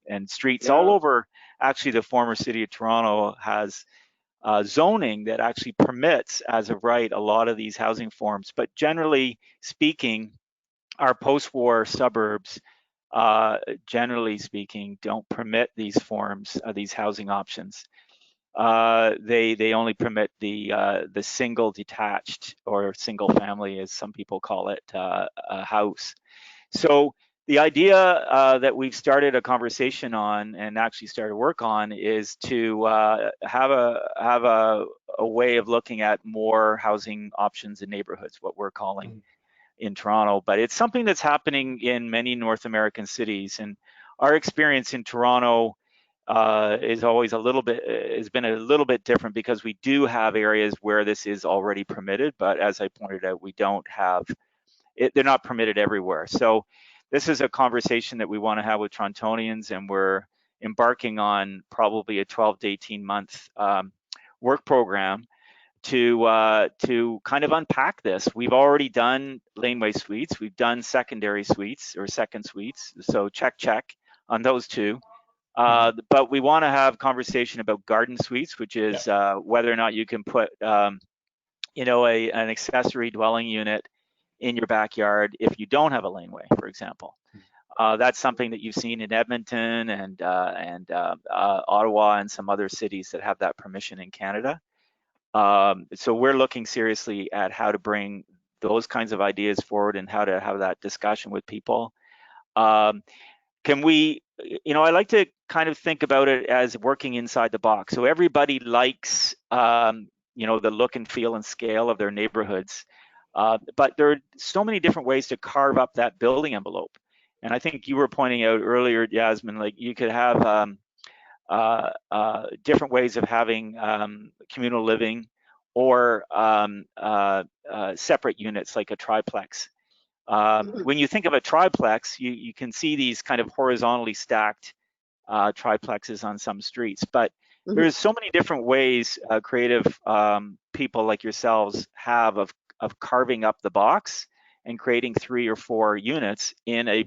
and streets all over. Actually, the former city of Toronto has zoning that actually permits, as of right, a lot of these housing forms. But generally speaking, our post-war suburbs, generally speaking, don't permit these forms, these housing options. They only permit the single detached or single family, as some people call it, a house. So the idea that we've started a conversation on and actually started work on is to have a way of looking at more housing options in neighborhoods, what we're calling in Toronto. But it's something that's happening in many North American cities, and our experience in Toronto is always has been a little bit different, because we do have areas where this is already permitted, but as I pointed out, we don't have it. They're not permitted everywhere. So this is a conversation that we want to have with Torontonians, and we're embarking on probably a 12 to 18 month work program to kind of unpack this. We've already done laneway suites, we've done secondary suites or second suites, so check on those two. But we want to have conversation about garden suites, which is whether or not you can put you know, an accessory dwelling unit in your backyard if you don't have a laneway, for example. That's something that you've seen in Edmonton and Ottawa and some other cities that have that permission in Canada. So we're looking seriously at how to bring those kinds of ideas forward and how to have that discussion with people. Can we, you know, I like to kind of think about it as working inside the box. So everybody likes, you know, the look and feel and scale of their neighborhoods, but there are so many different ways to carve up that building envelope. And I think you were pointing out earlier, Yasmin, like you could have different ways of having communal living or separate units like a triplex. When you think of a triplex, you can see these kind of horizontally stacked triplexes on some streets, but there's so many different ways creative people like yourselves have of carving up the box and creating 3 or 4 units in a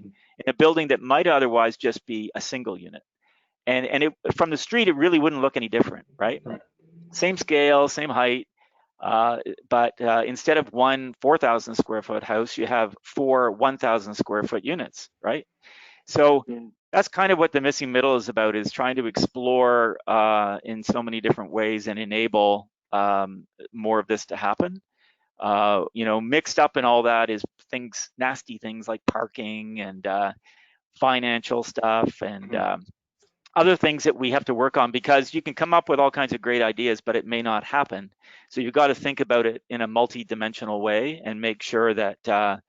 building that might otherwise just be a single unit. And it, from the street, it really wouldn't look any different, right? Same scale, same height, but instead of one 4,000 square foot house, you have 4 1,000 square foot units, right? So that's kind of what the missing middle is about, is trying to explore in so many different ways and enable more of this to happen. You know, mixed up in all that is things, nasty things like parking and financial stuff and other things that we have to work on, because you can come up with all kinds of great ideas, but it may not happen. So you've got to think about it in a multi-dimensional way and make sure that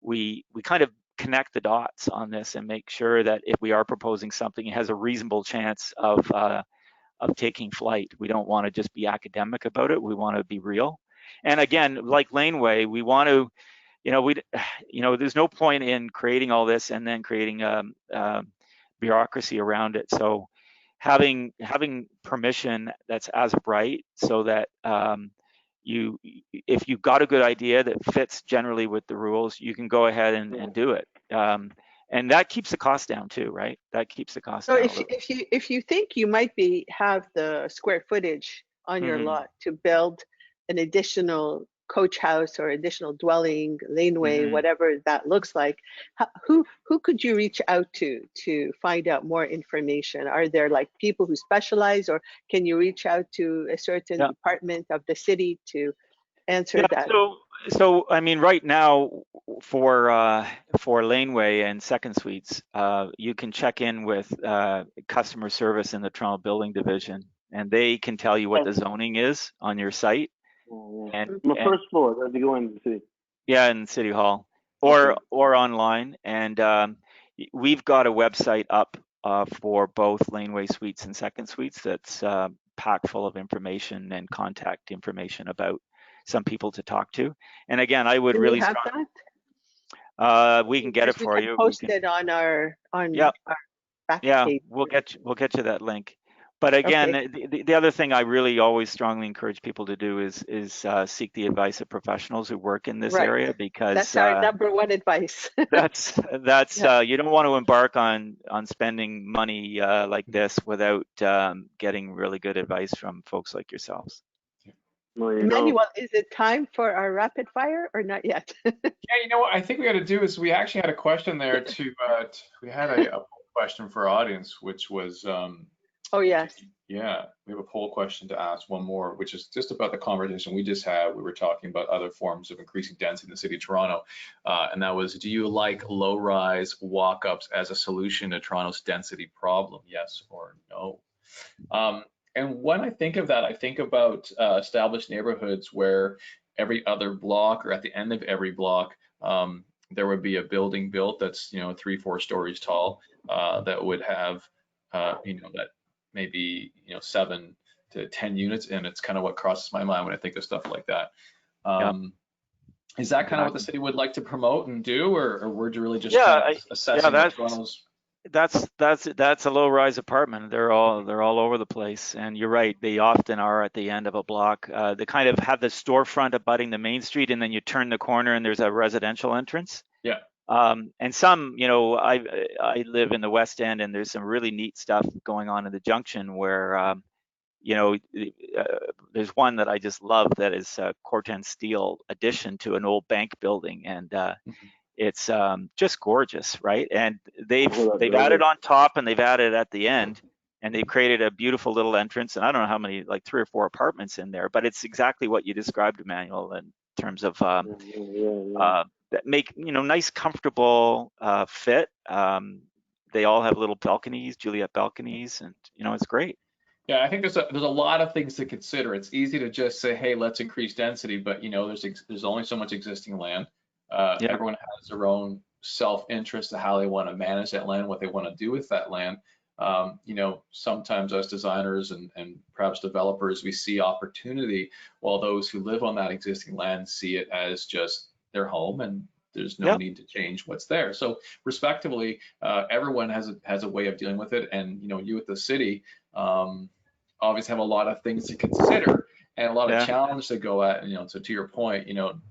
we kind of connect the dots on this and make sure that if we are proposing something, it has a reasonable chance of taking flight. We don't want to just be academic about it. We want to be real. And again, like Laneway, we want to, you know, there's no point in creating all this and then creating bureaucracy around it. So having permission that's as of right, so that if you've got a good idea that fits generally with the rules, you can go ahead and do it. And that keeps the cost down too, right? That keeps the cost down. So if you think you might have the square footage on your lot to build an additional coach house or additional dwelling, laneway, whatever that looks like, who could you reach out to find out more information? Are there like people who specialize, or can you reach out to a certain department of the city to answer that? So I mean, right now for laneway and second suites, you can check in with customer service in the Toronto Building Division, and they can tell you what the zoning is on your site. And the first floor, as you go into the city. Yeah, in City Hall or online. And we've got a website up for both laneway suites and second suites that's packed full of information and contact information about some people to talk to. And again, I would really have that? We can get it for you. Post it on our back page. We'll get you that link. But again, the other thing I really always strongly encourage people to do is seek the advice of professionals who work in this area, because that's our number one advice. that's you don't want to embark on spending money like this without getting really good advice from folks like yourselves. Emmanuel, is it time for our rapid fire or not yet? Yeah, you know what I think we got to do is we actually had a question there too. We had a question for our audience, which was. Oh, yes. Yeah, we have a poll question to ask, one more, which is just about the conversation we just had. We were talking about other forms of increasing density in the city of Toronto. And that was, do you like low-rise walk-ups as a solution to Toronto's density problem? Yes or no? And when I think of that, I think about established neighborhoods where every other block or at the end of every block, there would be a building built that's, 3-4 stories tall that would have, that maybe 7 to 10 units, and it's kind of what crosses my mind when I think of stuff like that. Is that kind of what the city would like to promote and do, or we're really just kind of assessing what Toronto's? That's a low-rise apartment. They're all over the place, and you're right. They often are at the end of a block. They kind of have the storefront abutting the main street, and then you turn the corner, and there's a residential entrance. Yeah. And some, I live in the West End, and there's some really neat stuff going on in the Junction where, there's one that I just love that is a Corten steel addition to an old bank building, and it's just gorgeous, right? And they've added on top and they've added at the end, and they've created a beautiful little entrance. And I don't know how many, like 3 or 4 apartments in there, but it's exactly what you described, Emmanuel, in terms of that make nice, comfortable fit. They all have little balconies, Juliet balconies, and it's great. Yeah, I think there's a lot of things to consider. It's easy to just say, hey, let's increase density, but there's only so much existing land. Everyone has their own self-interest of how they want to manage that land, what they want to do with that land. Sometimes us designers and perhaps developers, we see opportunity, while those who live on that existing land see it as just their home, and there's no need to change what's there. So respectively, everyone has a way of dealing with it, and you at the city obviously have a lot of things to consider and a lot of challenge to go at. So to your point,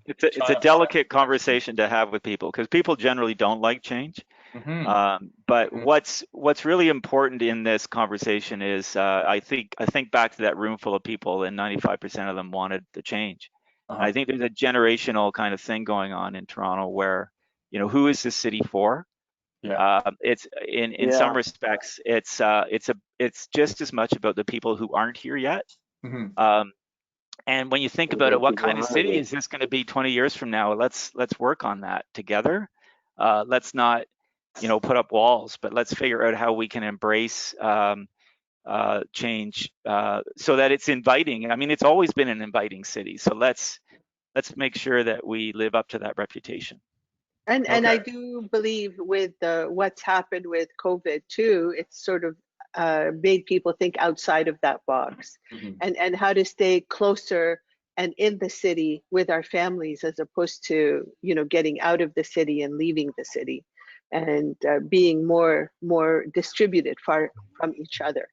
it's a delicate conversation to have with people, because people generally don't like change. But what's really important in this conversation is I think back to that room full of people, and 95% of them wanted the change. I think there's a generational kind of thing going on in Toronto where, who is this city for? It's in some respects, it's just as much about the people who aren't here yet. And when you think about it, what kind of city is this going to be 20 years from now? Let's work on that together. Let's not, put up walls, but let's figure out how we can embrace change so that it's inviting. I mean, it's always been an inviting city. So let's make sure that we live up to that reputation. And I do believe with what's happened with COVID too, it's sort of made people think outside of that box, and how to stay closer and in the city with our families, as opposed to getting out of the city and leaving the city, and being more distributed far from each other,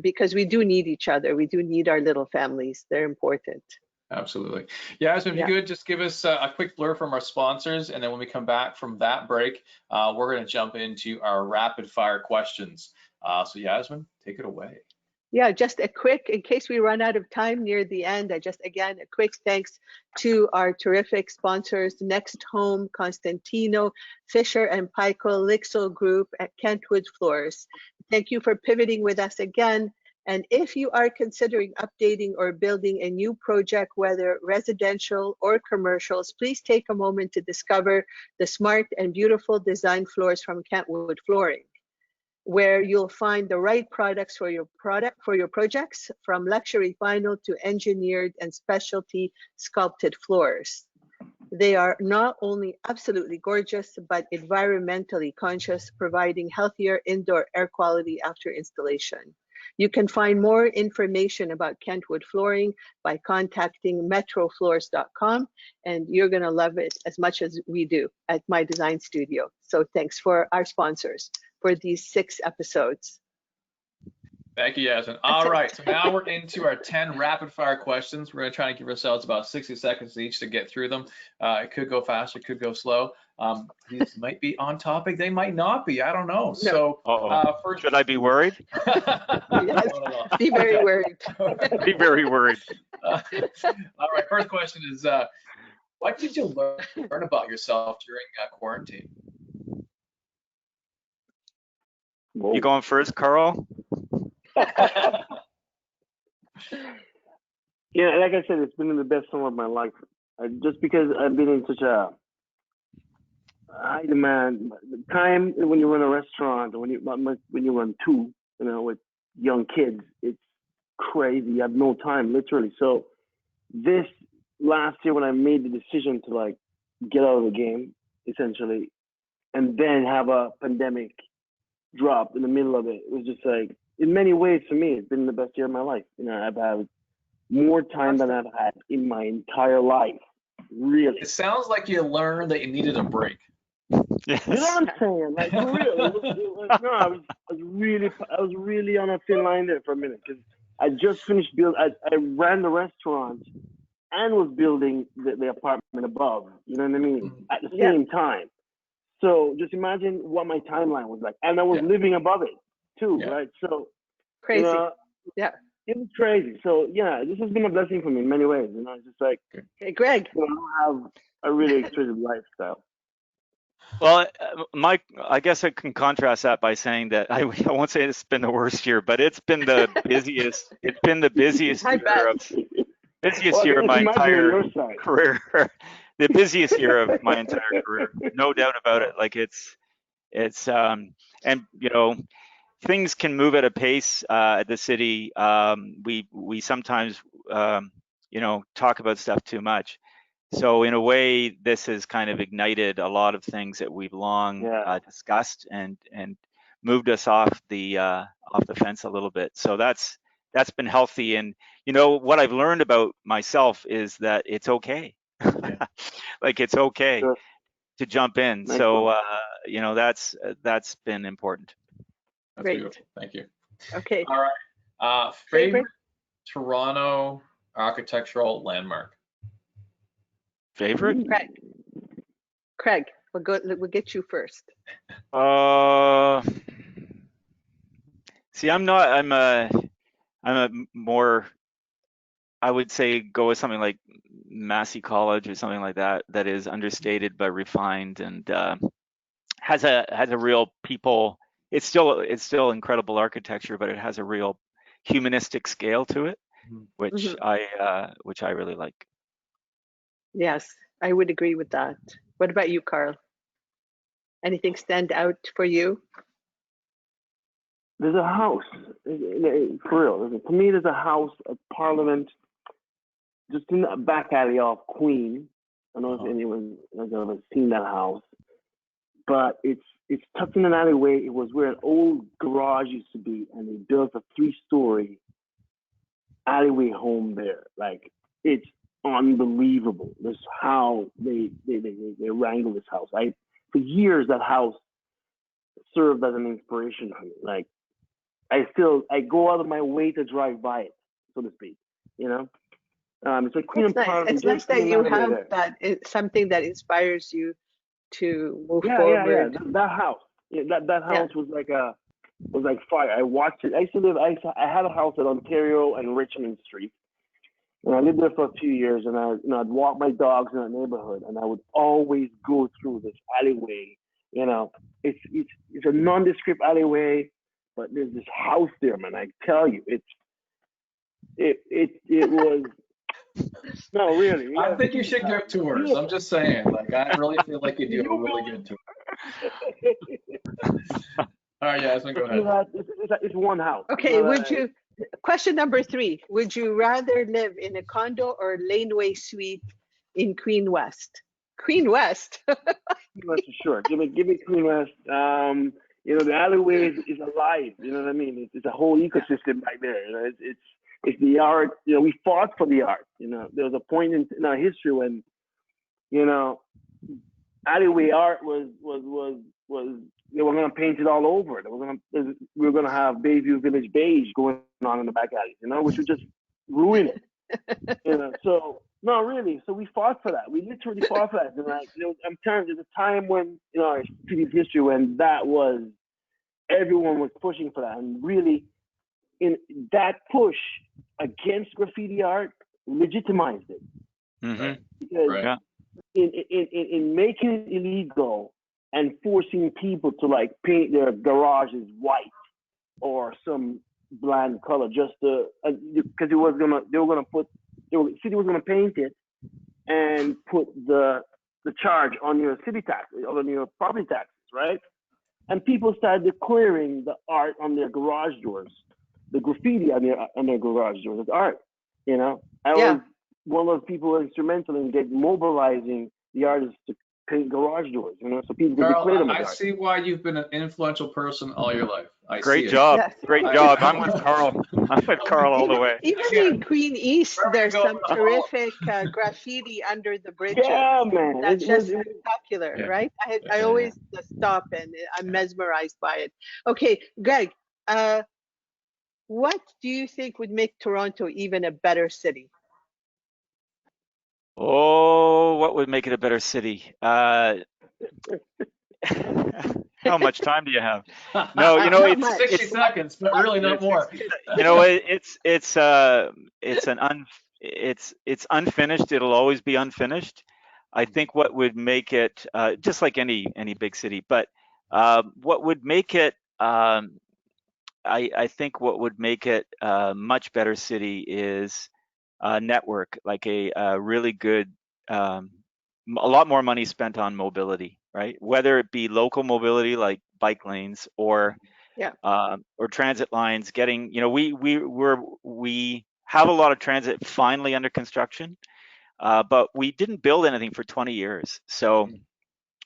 because we do need each other. We do need our little families. They're important. Absolutely. Yeah, so if you could just give us a quick blur from our sponsors, and then when we come back from that break, we're going to jump into our rapid fire questions. So Yasmin, take it away. Yeah, just a quick, in case we run out of time near the end, again, a quick thanks to our terrific sponsors, NextHome, Constantino, Fisher and Paykel, Lixo Group at Kentwood Floors. Thank you for pivoting with us again. And if you are considering updating or building a new project, whether residential or commercials, please take a moment to discover the smart and beautiful design floors from Kentwood Flooring, where you'll find the right products for your projects, from luxury vinyl to engineered and specialty sculpted floors. They are not only absolutely gorgeous, but environmentally conscious, providing healthier indoor air quality after installation. You can find more information about Kentwood Flooring by contacting metrofloors.com, and you're going to love it as much as we do at my design studio. So thanks for our sponsors for these 6 episodes. Thank you, Yasmin. All right, so now we're into our 10 rapid fire questions. We're going to try to give ourselves about 60 seconds each to get through them. It could go fast, it could go slow. These might be on topic, they might not be, I don't know. So first, should I be worried? Yes, be very worried. Be very worried. All right, first question is, what did you learn about yourself during quarantine? You going first, Carl? Yeah, like I said, it's been the best summer of my life. Just because I've been in such a high demand time when you run a restaurant, or when you run 2, with young kids, it's crazy. You have no time, literally. So this last year, when I made the decision to get out of the game, essentially, and then have a pandemic drop in the middle of it, it was just in many ways, for me, it's been the best year of my life. I've had more time than I've had in my entire life Really. It sounds like you learned that you needed a break. Yes. You know what I'm saying? Like for real. No, I was really on a thin line there for a minute because I just finished build. I ran the restaurant and was building the apartment above. You know what I mean? At the same time. So just imagine what my timeline was like, and I was living above it too, right? So crazy. You know, it was crazy. So yeah, this has been a blessing for me in many ways. You know, it's just like, hey, Greg, you know, I have a really exquisite lifestyle. Well, I guess I can contrast that by saying that I won't say it's been the worst year, but it's been the busiest. It's been the busiest year of my entire career. The busiest year of my entire career, no doubt about it. Like it's and you know, things can move at a pace at the city. We sometimes you know, talk about stuff too much. So in a way, this has kind of ignited a lot of things that we've long discussed and moved us off the fence a little bit. So that's been healthy. And you know what I've learned about myself is that it's okay. Like it's okay to jump in. So you know, that's been important. That's beautiful. Thank you. Okay. All right. Favorite Toronto architectural landmark. Favorite? Craig, we'll get you first. See, I'm a more, I would say go with something like Massey College or something like that, that is understated but refined and has a real people. It's still incredible architecture, but it has a real humanistic scale to it, which I really like. Yes, I would agree with that. What about you, Carl? Anything stand out for you? There's a house, for real. To me, there's a house at Parliament, just in the back alley off Queen. I don't know if anyone has ever seen that house, but it's tucked in an alleyway. It was where an old garage used to be, and they built a 3-story alleyway home there. Like, it's unbelievable. This how they wrangle this house. For years that house served as an inspiration for me. Like, I go out of my way to drive by it, so to speak. You know, it's like Queen Parliament. It's nice that you have that. It's something that inspires you to move forward. Yeah. That house, that house was like fire. I watched it. I had a house at Ontario and Richmond Street. And I lived there for a few years, and I'd walk my dogs in that neighborhood, and I would always go through this alleyway. You know, it's a nondescript alleyway, but there's this house there, man. I tell you, it was. No, really. I think you should give tours. I'm just saying. Like, I really feel like you do a really good tour. All right, Yasmin, go ahead. It's one house. Okay, question number 3. Would you rather live in a condo or Laneway suite in Queen West? Queen West? Queen West, sure. Give me Queen West. You know, the alleyway is alive. You know what I mean? It's a whole ecosystem back there. You know, it's the art. You know, we fought for the art. You know, there was a point in our history when, you know, alleyway art was they were going to paint it all over. We were going to have Bayview Village beige going on in the back alleys, you know, which would just ruin it. You know, so no, really. So we fought for that. We literally fought for that. And like, you know, I'm telling you, there's a time when, you know, our city's history when everyone was pushing for that, and really, in that push against graffiti art legitimized it. Mm-hmm. Because in making it illegal and forcing people to like paint their garages white or some bland color just to because the city was gonna paint it and put the charge on your city tax, on your property taxes, right? And people started declaring the art on their garage doors, the graffiti on their garage doors as art. You know, I was one of those people instrumental in mobilizing the artists paint garage doors, so people can Carl, declare them. I see why you've been an influential person all your life. Great job. Yes. Great job. I'm with Carl. I'm with Carl all the way. Even in Queen East, there's some terrific graffiti under the bridges. Yeah, man. That's just spectacular, right? I always stop and I'm mesmerized by it. Okay, Greg, what do you think would make Toronto even a better city? Oh, what would make it a better city? How much time do you have? No, it's 60 seconds, but really not more. It's unfinished. It'll always be unfinished. I think what would make it just like any big city, but what would make it I think what would make it a much better city is a network, like a really good, a lot more money spent on mobility, right? Whether it be local mobility like bike lanes or transit lines. Getting, we have a lot of transit finally under construction, but we didn't build anything for 20 years, so.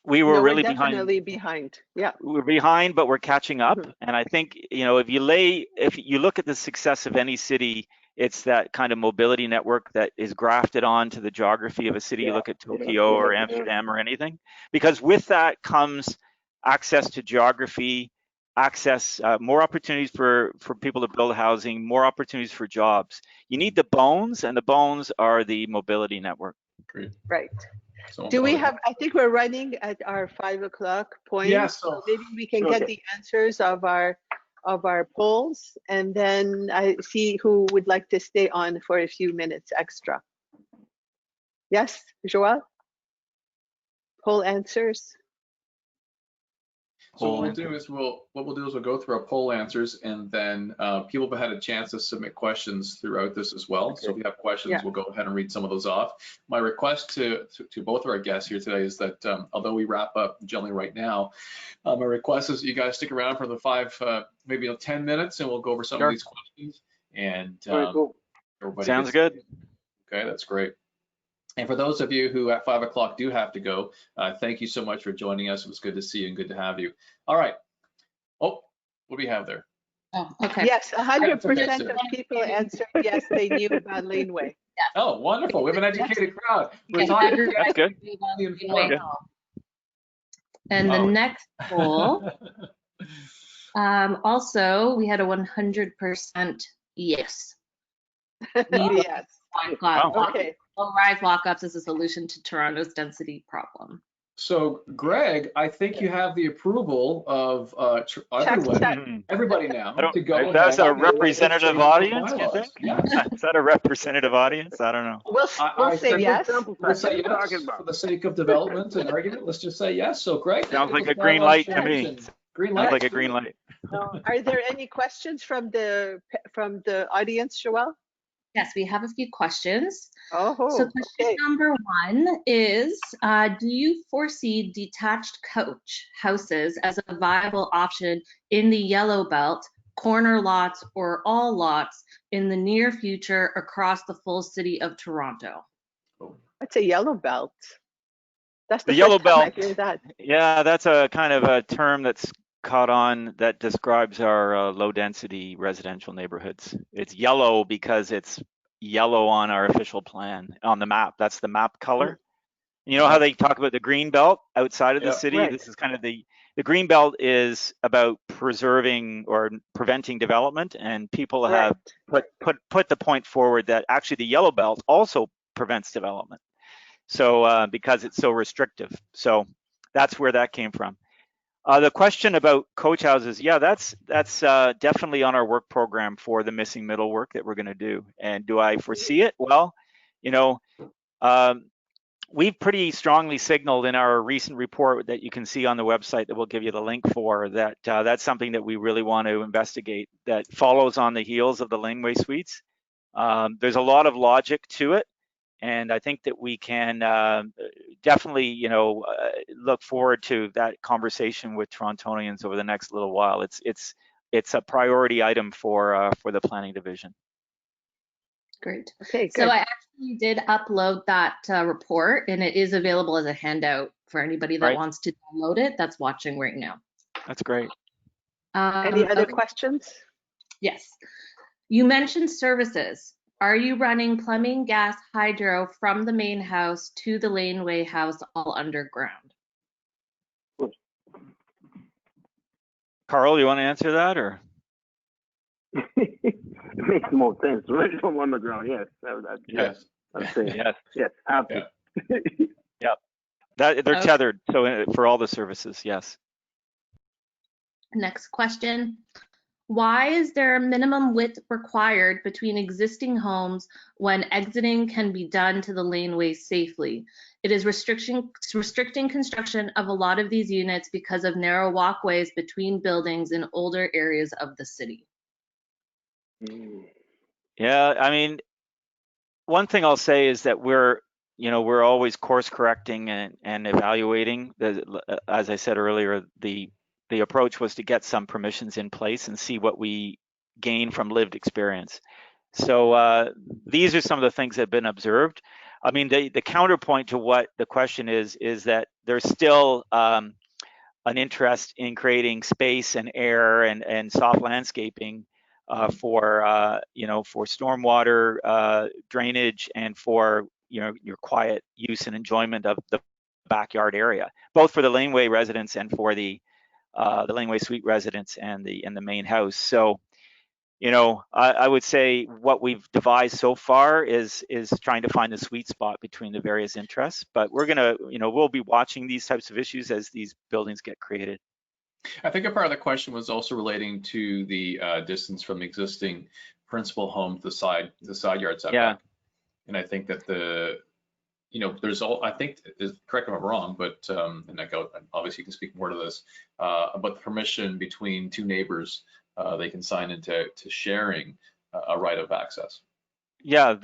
We were really definitely behind. Yeah, we're behind, but we're catching up. And I think, if you look at the success of any city, it's that kind of mobility network that is grafted onto the geography of a city. You look at Tokyo or Amsterdam or anything, because with that comes access to geography, access, more opportunities for people to build housing, more opportunities for jobs. You need the bones, and the bones are the mobility network. Great. Right. Do we have, I think we're running at our 5 o'clock point. Yeah, so maybe we can get the answers of our polls, and then I see who would like to stay on for a few minutes extra. Yes, Joelle? Poll answers. So what we'll do is we'll go through our poll answers, and then people have had a chance to submit questions throughout this as well. Okay. So if you have questions, we'll go ahead and read some of those off. My request to both of our guests here today is that although we wrap up generally right now, my request is that you guys stick around for the 10 minutes, and we'll go over some of these questions. And cool. Sounds good. Okay, that's great. And for those of you who at 5 o'clock do have to go, thank you so much for joining us. It was good to see you and good to have you. All right. Oh, what do we have there? Oh, okay. Yes, 100% of people answered yes, they knew about Laneway. Yeah. Oh, wonderful. We have an educated crowd. We're talking. That's good. And the next poll, also, we had a 100% yes. Yes. Okay. Low-rise lockups is a solution to Toronto's density problem. So, Greg, I think you have the approval of everybody now to go. That's a representative audience, you think? Yeah. Is that a representative audience? I don't know. We'll say yes. We'll say yes for the sake of development and argument. Let's just say yes. So, Greg, sounds like a green light to me. Green light. Sounds like a green light. Are there any questions from the audience, Joelle? Yes, we have a few questions. So question number 1 is, do you foresee detached coach houses as a viable option in the yellow belt, corner lots, or all lots in the near future across the full city of Toronto? That's a yellow belt. That's the yellow belt. I hear that. Yeah, that's a kind of a term that's caught on that describes our low density residential neighborhoods. It's yellow because it's yellow on our official plan on the map. That's the map color. You know how they talk about the green belt outside of the city? Right. This is kind of the green belt is about preserving or preventing development, and people have put the point forward that actually the yellow belt also prevents development. So because it's so restrictive. So that's where that came from. The question about coach houses, yeah, that's definitely on our work program for the missing middle work that we're going to do. And do I foresee it? Well, we've pretty strongly signaled in our recent report that you can see on the website that we'll give you the link for that. That's something that we really want to investigate that follows on the heels of the Laneway suites. There's a lot of logic to it. And I think that we can definitely, look forward to that conversation with Torontonians over the next little while. It's a priority item for the planning division. Great. Okay, good. So I actually did upload that report, and it is available as a handout for anybody that wants to download it that's watching right now. That's great. Any other questions? Yes. You mentioned services. Are you running plumbing, gas, hydro from the main house to the Laneway house all underground? Carl, you want to answer that, or? It makes more sense, right? From underground, yes. Yes. I'd say Yes. yes, have to. Yeah. That they're tethered, so for all the services, yes. Next question. Why is there a minimum width required between existing homes when exiting can be done to the laneway safely? It is restricting construction of a lot of these units because of narrow walkways between buildings in older areas of the city. Yeah, I mean, one thing I'll say is that we're always course correcting and evaluating. As I said earlier, the approach was to get some permissions in place and see what we gain from lived experience. So these are some of the things that have been observed. I mean, the counterpoint to what the question is that there's still an interest in creating space and air and soft landscaping for stormwater training and for your quiet use and enjoyment of the backyard area, both for the laneway residents and for the laneway suite residents and the main house. So, I would say what we've devised so far is trying to find the sweet spot between the various interests. But we're gonna, we'll be watching these types of issues as these buildings get created. I think a part of the question was also relating to the distance from the existing principal home to the side yard setback. Yeah. And I think that I think, correct me if I'm wrong, but, and obviously you can speak more to this, about the permission between two neighbors, they can sign into sharing a right of access. Yeah,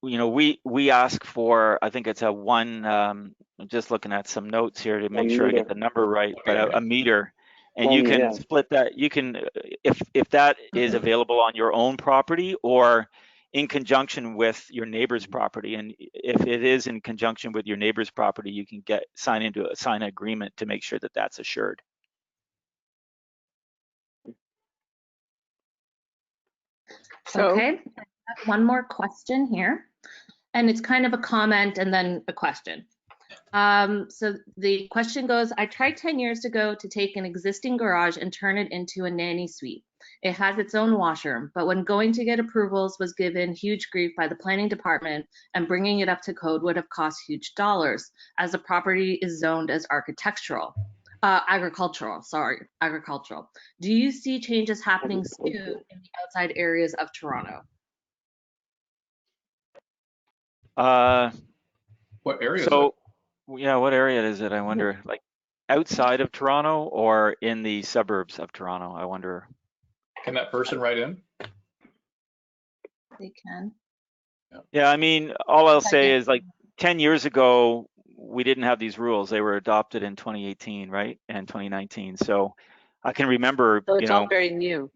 we ask for, I think it's a one, I'm just looking at some notes here to make sure I get the number right, but a meter. And you can split that. You can, if that is available on your own property or in conjunction with your neighbor's property. And if it is in conjunction with your neighbor's property, you can sign an agreement to make sure that that's assured. Okay, I have one more question here, and it's kind of a comment and then a question. So the question goes, I tried 10 years ago to take an existing garage and turn it into a nanny suite. It has its own washroom, but when going to get approvals was given huge grief by the planning department, and bringing it up to code would have cost huge dollars as the property is zoned as agricultural. Do you see changes happening soon in the outside areas of Toronto? What area? Yeah, what area is it? I wonder, like outside of Toronto or in the suburbs of Toronto? I wonder. Can that person write in? They can. Yeah, I mean, all I'll say is like 10 years ago, we didn't have these rules. They were adopted in 2018, right? And 2019. So I can remember, so it's all very new.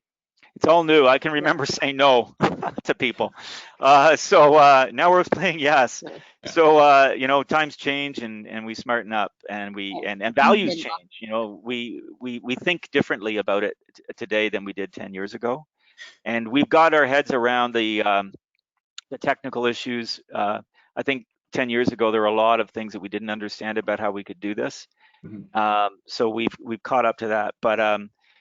It's all new. I can remember saying no to people. So now we're playing yes. So, times change and we smarten up and and values change. We think differently about it today than we did 10 years ago. And we've got our heads around the technical issues. I think 10 years ago, there were a lot of things that we didn't understand about how we could do this. Mm-hmm. So we've caught up to that. But,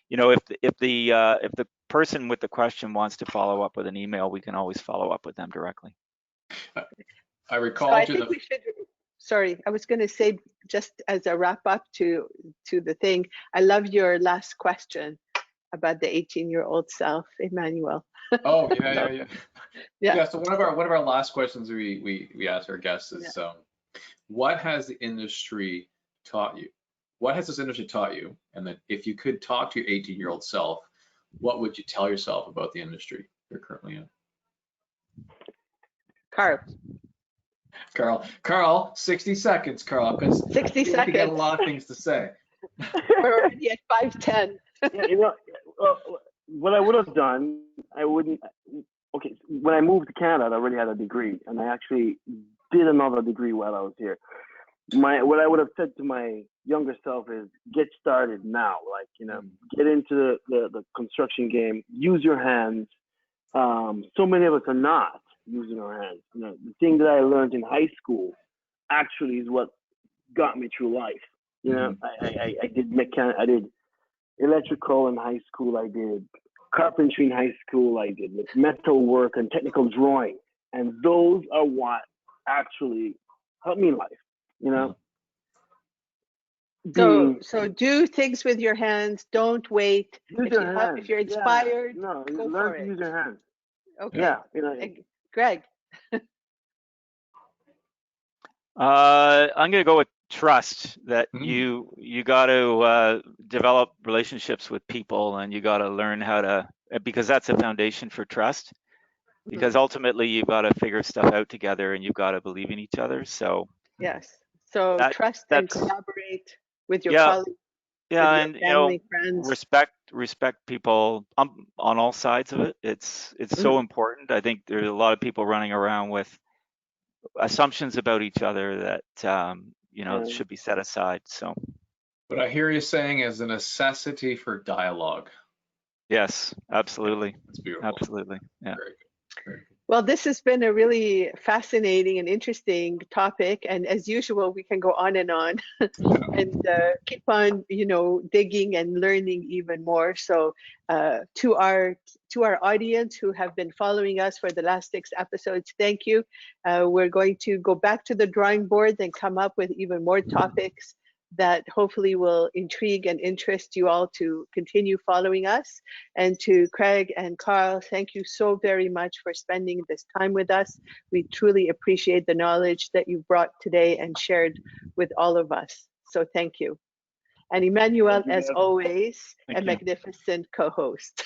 if the person with the question wants to follow up with an email, we can always follow up with them directly. I recall. So I think we should. Sorry, I was going to say, just as a wrap up to the thing, I love your last question about the 18-year-old self, Emmanuel. Oh yeah. So one of our last questions we ask our guests is, what has the industry taught you? What has this industry taught you? And then if you could talk to your 18-year-old self, what would you tell yourself about the industry you're currently in? Carl, 60 seconds, Carl, because 60 seconds. You got a lot of things to say. We're already at 5:10. What I would have done, okay, when I moved to Canada, I already had a degree, and I actually did another degree while I was here. what I would have said to my younger self is get started now. Like, get into the construction game, use your hands. So many of us are not using our hands. The thing that I learned in high school actually is what got me through life. I did electrical in high school. I did carpentry in high school. I did metal work and technical drawing. And those are what actually helped me in life, So do things with your hands. Don't wait. If you're inspired, go learn for to use your hands. Okay. Yeah. Greg. I'm going to go with trust. That you got to develop relationships with people, and you got to learn how to, because that's a foundation for trust. Because ultimately you've got to figure stuff out together, and you've got to believe in each other. So yes. So trust and collaborate with your colleagues. Yeah, and family, friends. respect people on all sides of it. It's so important. I think there's a lot of people running around with assumptions about each other that should be set aside. So what I hear you saying is a necessity for dialogue. Yes, absolutely. That's beautiful. Absolutely. Yeah. Very good. Very good. Well, this has been a really fascinating and interesting topic, and as usual, we can go on and and keep on, digging and learning even more. So, to our audience who have been following us for the last 6 episodes, thank you. We're going to go back to the drawing board and come up with even more topics that hopefully will intrigue and interest you all to continue following us. And to Craig and Carl, thank you so very much for spending this time with us. We truly appreciate the knowledge that you brought today and shared with all of us. So thank you. And Emmanuel, as always, magnificent co-host.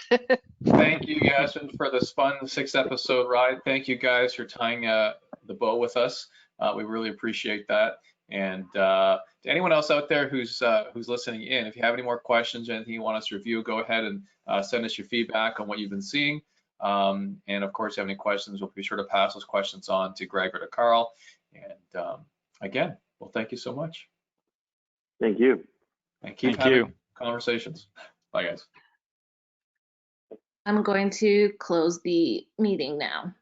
Thank you, Yasmin, for this fun 6-episode ride. Thank you guys for tying the bow with us. We really appreciate that. And to anyone else out there who's listening in, if you have any more questions or anything you want us to review, go ahead and send us your feedback on what you've been seeing. And of course, if you have any questions, we'll be sure to pass those questions on to Greg or to Carl. And again, well, thank you so much. Thank you. And keep having conversations. Bye, guys. I'm going to close the meeting now.